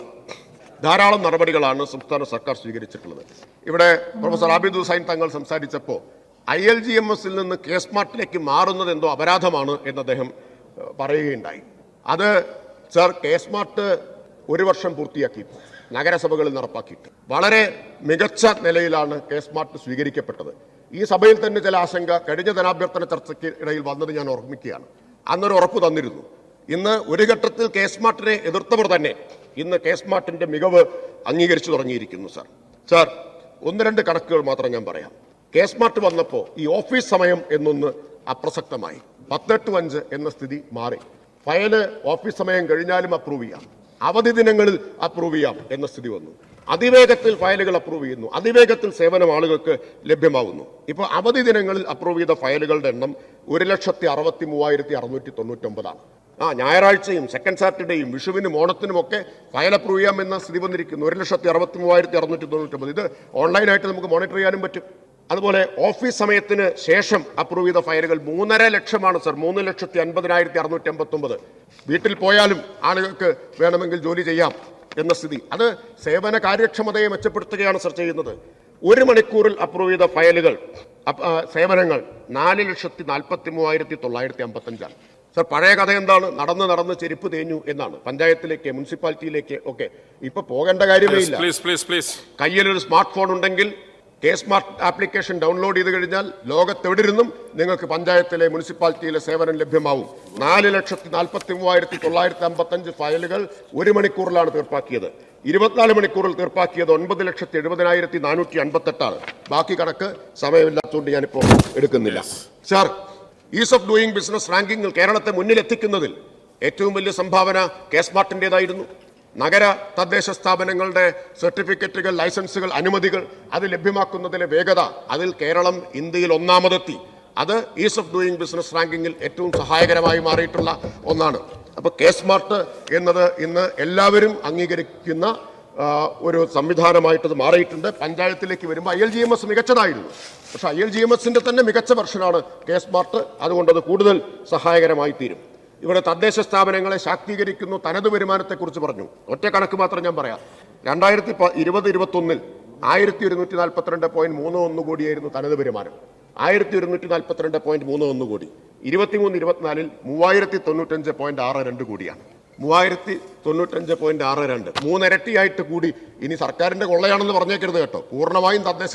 ധാരാളം നടപടികളാണ് സംസ്ഥാന സർക്കാർ സ്വീകരിച്ചിട്ടുള്ളത്. ഇവിടെ പ്രൊഫസർ ആബിദ് ഹുസൈൻ തങ്ങൾ സംസാരിച്ചപ്പോൾ ILGMS നിന്ന് K-സ്മാർട്ടിലേക്ക് മാറുന്നത് എന്തോ അപരാധമാണ് എന്ന് അദ്ദേഹം പറയുകയുണ്ടായി. അത് സർ, K-സ്മാർട്ട് 1 വർഷം പൂർത്തിയാക്കി നഗരസഭകളിൽ നടപ്പാക്കിയിട്ട് വളരെ മികച്ച നിലയിലാണ് K-സ്മാർട്ട് സ്വീകരിക്കപ്പെട്ടത്. ഈ സഭയിൽ തന്നെ ചില ആശങ്ക കഴിഞ്ഞ ധനാഭ്യർത്ഥന ചർച്ചയ്ക്ക് ഇടയിൽ വന്നത് ഞാൻ ഓർമ്മിക്കുകയാണ്. അന്നൊരു ഉറപ്പ് തന്നിരുന്നു. ഇന്ന് ഒരു ഘട്ടത്തിൽ K-സ്മാർട്ടിനെ എതിർത്തവർ തന്നെ ഇന്ന് K-സ്മാർട്ടിന്റെ മികവ് അംഗീകരിച്ചു തുടങ്ങിയിരിക്കുന്നു. സാർ 1-2 കണക്കുകൾ മാത്രം ഞാൻ പറയാം. K-സ്മാർട്ട് വന്നപ്പോൾ ഈ ഓഫീസ് സമയം എന്നൊന്ന് അപ്രസക്തമായി. 10-5 എന്ന സ്ഥിതി മാറി. ഫയല് ഓഫീസ് സമയം കഴിഞ്ഞാലും അപ്രൂവ് ചെയ്യാം, അവധി ദിനങ്ങളിൽ അപ്രൂവ് ചെയ്യാം എന്ന സ്ഥിതി വന്നു. അതിവേഗത്തിൽ ഫയലുകൾ അപ്രൂവ് ചെയ്യുന്നു, അതിവേഗത്തിൽ സേവനം ആളുകൾക്ക് ലഭ്യമാവുന്നു. ഇപ്പോൾ അവധി ദിനങ്ങളിൽ അപ്രൂവ് ചെയ്ത ഫയലുകളുടെ എണ്ണം 1,63,699 ഞായറാഴ്ചയും സെക്കൻഡ് സാറ്റർഡേയും വിഷുവിനും ഓണത്തിനുമൊക്കെ ഫയൽ അപ്രൂവ് ചെയ്യാമെന്ന സ്ഥിതി വന്നിരിക്കുന്നു. 1,63,699. ഇത് ഓൺലൈനായിട്ട് നമുക്ക് മോണിറ്റർ ചെയ്യാനും പറ്റും. അതുപോലെ ഓഫീസ് സമയത്തിന് ശേഷം അപ്രൂവ് ചെയ്ത ഫയലുകൾ 3.5 ലക്ഷമാണ് സർ. 3,50,659. വീട്ടിൽ പോയാലും ആളുകൾക്ക് വേണമെങ്കിൽ ജോലി ചെയ്യാം എന്ന സ്ഥിതി. അത് സേവന കാര്യക്ഷമതയെ മെച്ചപ്പെടുത്തുകയാണ് സർ ചെയ്യുന്നത്. 1 മണിക്കൂറിൽ അപ്രൂവ് ചെയ്ത ഫയലുകൾ സേവനങ്ങൾ 4,43,955. സർ, പഴയ കഥ എന്താണ്? നടന്ന് ചെരുപ്പ് തേഞ്ഞു എന്നാണ്. പഞ്ചായത്തിലേക്ക്, മുനിസിപ്പാലിറ്റിയിലേക്ക് ഒക്കെ ഇപ്പൊ പോകേണ്ട കാര്യമേ ഇല്ല. കയ്യിലൊരു സ്മാർട്ട് ഫോൺ ഉണ്ടെങ്കിൽ K-സ്മാർട്ട് ആപ്ലിക്കേഷൻ ഡൗൺലോഡ് ചെയ്ത് കഴിഞ്ഞാൽ ലോകത്തെവിടിരുന്നും നിങ്ങൾക്ക് പഞ്ചായത്തിലെ, മുനിസിപ്പാലിറ്റിയിലെ സേവനം ലഭ്യമാവും. 4,43,955 ഫയലുകൾ 1 മണിക്കൂറിലാണ് തീർപ്പാക്കിയത്. 24 മണിക്കൂറിൽ തീർപ്പാക്കിയത് 9,70,458. ബാക്കി കണക്ക് സമയമില്ലാത്തതുകൊണ്ട് ഞാനിപ്പോൾ എടുക്കുന്നില്ല. Sir, is of doing business റാങ്കിങ്ങിൽ കേരളത്തെ മുന്നിലെത്തിക്കുന്നതിൽ ഏറ്റവും വലിയ സംഭാവന K-സ്മാർട്ടിൻ്റെതായിരുന്നു. നഗര തദ്ദേശ സ്ഥാപനങ്ങളുടെ സർട്ടിഫിക്കറ്റുകൾ, ലൈസൻസുകൾ, അനുമതികൾ അത് ലഭ്യമാക്കുന്നതിലെ വേഗത, അതിൽ കേരളം ഇന്ത്യയിൽ ഒന്നാമതെത്തി. അത് ഈസ് ഓഫ് ഡൂയിങ് ബിസിനസ് റാങ്കിങ്ങിൽ ഏറ്റവും സഹായകരമായി മാറിയിട്ടുള്ള ഒന്നാണ്. അപ്പോൾ K-സ്മാർട്ട് എന്നത് ഇന്ന് എല്ലാവരും അംഗീകരിക്കുന്ന ഒരു സംവിധാനമായിട്ടത് മാറിയിട്ടുണ്ട്. പഞ്ചായത്തിലേക്ക് വരുമ്പോൾ ILGMS മികച്ചതായിരുന്നു, പക്ഷെ ILGMSന്റെ തന്നെ മികച്ച വെർഷനാണ് K-സ്മാർട്ട്. അതുകൊണ്ട് അത് കൂടുതൽ സഹായകരമായി തീരും. ഇവിടെ തദ്ദേശ സ്ഥാപനങ്ങളെ ശാക്തീകരിക്കുന്നു. തനത് വരുമാനത്തെക്കുറിച്ച് പറഞ്ഞു. ഒറ്റ കണക്ക് മാത്രം ഞാൻ പറയാം. 2020-21 1,142.31 കോടിയായിരുന്നു തനത് വരുമാനം. 1,142.31 കോടി. 23-24 3,095.62 കോടിയാണ്. 3,095.62, 3 ഇരട്ടിയായിട്ട് കൂടി. ഇനി സർക്കാരിന്റെ കൊള്ളയാണെന്ന് പറഞ്ഞേക്കരുത് കേട്ടോ. പൂർണ്ണമായും തദ്ദേശ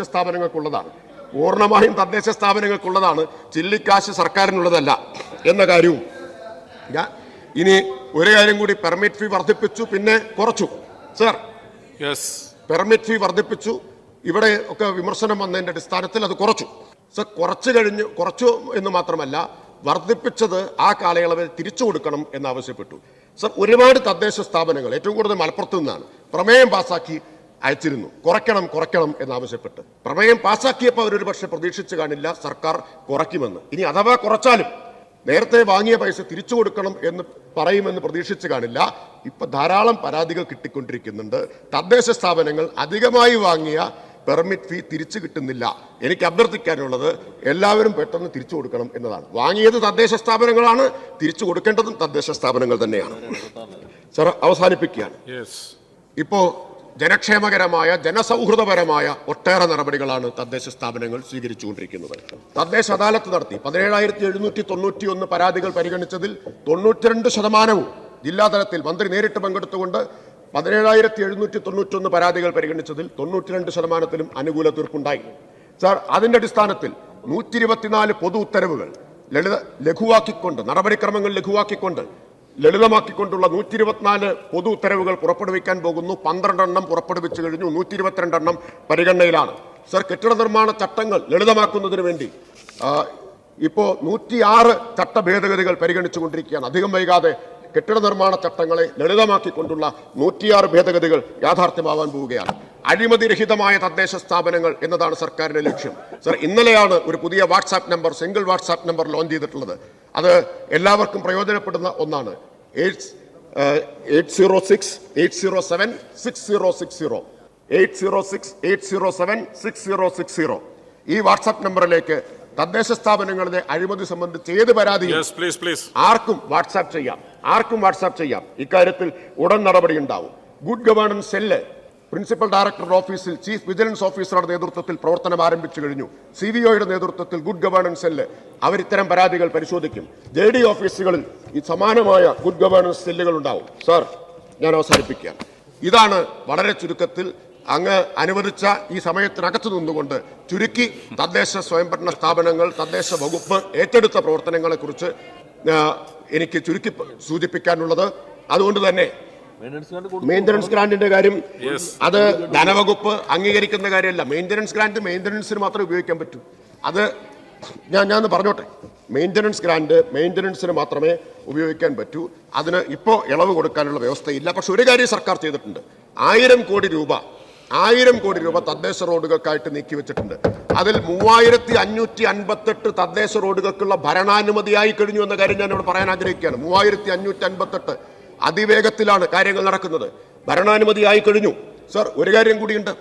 സ്ഥാപനങ്ങൾക്കുള്ളതാണ്. ചില്ലിക്കാശ് സർക്കാരിനുള്ളതല്ല എന്ന കാര്യവും ഇനി ഒരു കാര്യം കൂടി. പെർമിറ്റ് ഫീ വർദ്ധിപ്പിച്ചു, പിന്നെ കുറച്ചു. സർ, പെർമിറ്റ് ഫീ വർദ്ധിപ്പിച്ചു. ഇവിടെ ഒക്കെ വിമർശനം വന്നതിന്റെ അടിസ്ഥാനത്തിൽ അത് കുറച്ചു. സർ, കുറച്ചു എന്ന് മാത്രമല്ല, വർദ്ധിപ്പിച്ചത് ആ കാലയളവിൽ തിരിച്ചു കൊടുക്കണം എന്നാവശ്യപ്പെട്ടു. സർ, ഒരുപാട് തദ്ദേശ സ്ഥാപനങ്ങൾ, ഏറ്റവും കൂടുതൽ മലപ്പുറത്ത് നിന്നാണ്, പ്രമേയം പാസാക്കി അയച്ചിരുന്നു കുറയ്ക്കണം എന്നാവശ്യപ്പെട്ട്. പ്രമേയം പാസാക്കിയപ്പോൾ അവരൊരു പക്ഷെ പ്രതീക്ഷിച്ചു കാണില്ല സർക്കാർ കുറയ്ക്കുമെന്ന്. ഇനി അഥവാ കുറച്ചാലും നേരത്തെ വാങ്ങിയ പൈസ തിരിച്ചു കൊടുക്കണം എന്ന് പറയുമെന്ന് പ്രതീക്ഷിച്ചു കാണില്ല. ഇപ്പൊ ധാരാളം പരാതികൾ കിട്ടിക്കൊണ്ടിരിക്കുന്നുണ്ട്. തദ്ദേശ സ്ഥാപനങ്ങൾ അധികമായി വാങ്ങിയ പെർമിറ്റ് ഫീ തിരിച്ചു കിട്ടുന്നില്ല. എനിക്ക് അഭ്യർത്ഥിക്കാനുള്ളത് എല്ലാവരും പെട്ടെന്ന് തിരിച്ചു കൊടുക്കണം എന്നതാണ്. വാങ്ങിയത് തദ്ദേശ സ്ഥാപനങ്ങളാണ്, തിരിച്ചു കൊടുക്കേണ്ടതും തദ്ദേശ സ്ഥാപനങ്ങൾ തന്നെയാണ്. സർ, അവസാനിപ്പിക്കുകയാണ്. ഇപ്പോ ജനക്ഷേമകരമായ, ജനസൗഹൃദപരമായ ഒട്ടേറെ നടപടികളാണ് തദ്ദേശ സ്ഥാപനങ്ങൾ സ്വീകരിച്ചുകൊണ്ടിരിക്കുന്നത്. തദ്ദേശ അദാലത്ത് നടത്തി 17,791 പരാതികൾ പരിഗണിച്ചതിൽ 92% ജില്ലാതലത്തിൽ മന്ത്രി നേരിട്ട് പങ്കെടുത്തുകൊണ്ട് 17,791 പരാതികൾ പരിഗണിച്ചതിൽ 92% അനുകൂല തീർപ്പുണ്ടായി. സാർ, അതിന്റെ അടിസ്ഥാനത്തിൽ 124 പൊതു ഉത്തരവുകൾ ലഘുവാക്കിക്കൊണ്ട്, നടപടിക്രമങ്ങൾ ലളിതമാക്കിക്കൊണ്ടുള്ള 124 പൊതു ഉത്തരവുകൾ പുറപ്പെടുവിക്കാൻ പോകുന്നു. 12 എണ്ണം പുറപ്പെടുവിച്ചു കഴിഞ്ഞു. 122 എണ്ണം പരിഗണനയിലാണ്. സർ, കെട്ടിട നിർമ്മാണ ചട്ടങ്ങൾ ലളിതമാക്കുന്നതിന് വേണ്ടി ഇപ്പോൾ 106 ചട്ട ഭേദഗതികൾ പരിഗണിച്ചുകൊണ്ടിരിക്കുകയാണ്. അധികം വൈകാതെ കെട്ടിട നിർമ്മാണ ചട്ടങ്ങളെ ലളിതമാക്കിക്കൊണ്ടുള്ള 106 ഭേദഗതികൾ യാഥാർത്ഥ്യമാവാൻ പോവുകയാണ്. അഴിമതിരഹിതമായ തദ്ദേശ സ്ഥാപനങ്ങൾ എന്നതാണ് സർക്കാരിന്റെ ലക്ഷ്യം. സർ, ഇന്നലെയാണ് ഒരു പുതിയ WhatsApp number, single WhatsApp number launch ചെയ്തിട്ടുള്ളത്. അത് എല്ലാവർക്കും പ്രയോജനപ്പെടുന്ന ഒന്നാണ്. 806-807-6060 806-807-6060. ഈ വാട്സാപ്പ് നമ്പറിലേക്ക് തദ്ദേശ സ്ഥാപനങ്ങളിലെ അഴിമതി സംബന്ധിച്ച് ഏത് പരാതിയും യെസ് പ്ലീസ് പ്ലീസ് ആർക്കും വാട്സാപ്പ് ചെയ്യാം. ഇക്കാര്യത്തിൽ ഉടൻ നടപടി ഉണ്ടാവും. ഗുഡ് ഗവേണൻസ് സെല്ല് പ്രിൻസിപ്പൽ ഡയറക്ടറുടെ ഓഫീസിൽ ചീഫ് വിജിലൻസ് ഓഫീസറുടെ നേതൃത്വത്തിൽ പ്രവർത്തനം ആരംഭിച്ചു കഴിഞ്ഞു. CVOയുടെ നേതൃത്വത്തിൽ ഗുഡ് ഗവേണൻസ് സെല്ല് അവരിത്തരം പരാതികൾ പരിശോധിക്കും. JD ഓഫീസുകളിൽ ഈ സമാനമായ ഗുഡ് ഗവേണൻസ് സെല്ലുകൾ ഉണ്ടാവും. സാർ, ഞാൻ അവസാനിപ്പിക്കുകയാണ്. ഇതാണ് വളരെ ചുരുക്കത്തിൽ അങ്ങ് അനുവദിച്ച ഈ സമയത്തിനകത്ത് നിന്നുകൊണ്ട് ചുരുക്കി തദ്ദേശ സ്വയംഭരണ സ്ഥാപനങ്ങൾ, തദ്ദേശ വകുപ്പ് ഏറ്റെടുത്ത പ്രവർത്തനങ്ങളെക്കുറിച്ച് എനിക്ക് ചുരുക്കി സൂചിപ്പിക്കാനുള്ളത്. അതുകൊണ്ട് തന്നെ മെയിൻ്റനൻസ് ഗ്രാന്റിന്റെ കാര്യം അത് ധനവകുപ്പ് അംഗീകരിക്കുന്ന കാര്യമല്ല. മെയിൻ്റനൻസ് ഗ്രാന്റ് മെയിൻ്റനൻസിന് മാത്രമേ ഉപയോഗിക്കാൻ പറ്റൂ. അത് ഞാൻ പറഞ്ഞോട്ടെ. മെയിൻ്റനൻസ് ഗ്രാന്റ് മെയിൻ്റനൻസിന് മാത്രമേ ഉപയോഗിക്കാൻ പറ്റൂ. അതിന് ഇപ്പോൾ ഇളവ് കൊടുക്കാനുള്ള വ്യവസ്ഥയില്ല. പക്ഷെ ഒരു കാര്യം സർക്കാർ ചെയ്തിട്ടുണ്ട്. 1000 കോടി രൂപ തദ്ദേശ റോഡുകൾക്കായിട്ട് നീക്കി വെച്ചിട്ടുണ്ട്. അതിൽ 3558 തദ്ദേശ റോഡുകൾക്കുള്ള ഭരണാനുമതിയായി കഴിഞ്ഞു എന്ന കാര്യം ഞാൻ ഇവിടെ പറയാൻ ആഗ്രഹിക്കുകയാണ്. 3558 അതിവേഗത്തിലാണ് കാര്യങ്ങൾ നടക്കുന്നത്. ഭരണാനുമതിയായി കഴിഞ്ഞു. സർ, ഒരു കാര്യം കൂടിയുണ്ട്.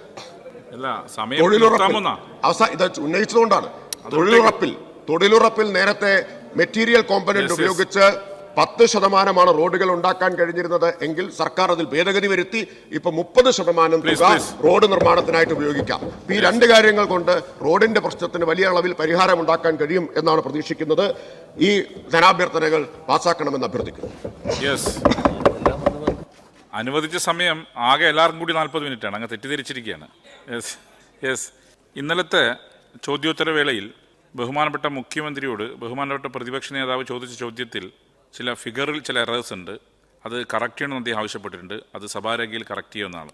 ഇത് ഉന്നയിച്ചതുകൊണ്ടാണ്. തൊഴിലുറപ്പിൽ നേരത്തെ മെറ്റീരിയൽ കോമ്പനന്റ് ഉപയോഗിച്ച് 10% റോഡുകൾ ഉണ്ടാക്കാൻ കഴിഞ്ഞിരുന്നത് എങ്കിൽ സർക്കാർ അതിൽ ഭേദഗതി വരുത്തി ഇപ്പൊ 30% തുക റോഡ് നിർമ്മാണത്തിനായിട്ട് ഉപയോഗിക്കാം. ഈ രണ്ട് കാര്യങ്ങൾ കൊണ്ട് റോഡിന്റെ പ്രശ്നത്തിന് വലിയ അളവിൽ പരിഹാരം ഉണ്ടാക്കാൻ കഴിയും എന്നാണ് പ്രതീക്ഷിക്കുന്നത്. ഈ ധനാഭ്യർത്ഥനകൾ പാസ്സാക്കണമെന്ന് അഭ്യർത്ഥിക്കുന്നു. അനുവദിച്ച സമയം ആകെ എല്ലാവർക്കും കൂടി 40 മിനിറ്റാണ്. അങ്ങ് തെറ്റിദ്ധരിച്ചിരിക്കുകയാണ്. ഇന്നലത്തെ ചോദ്യോത്തര വേളയിൽ ബഹുമാനപ്പെട്ട മുഖ്യമന്ത്രിയോട് ബഹുമാനപ്പെട്ട പ്രതിപക്ഷ നേതാവ് ചോദിച്ച ചോദ്യത്തിൽ ചില ഫിഗറിൽ ചില എറേഴ്സ് ഉണ്ട്. അത് കറക്റ്റ് ചെയ്യണമെന്ന് അദ്ദേഹം ആവശ്യപ്പെട്ടിട്ടുണ്ട്. അത് സഭാരേഖയിൽ കറക്റ്റ് ചെയ്യുമെന്നാണ്.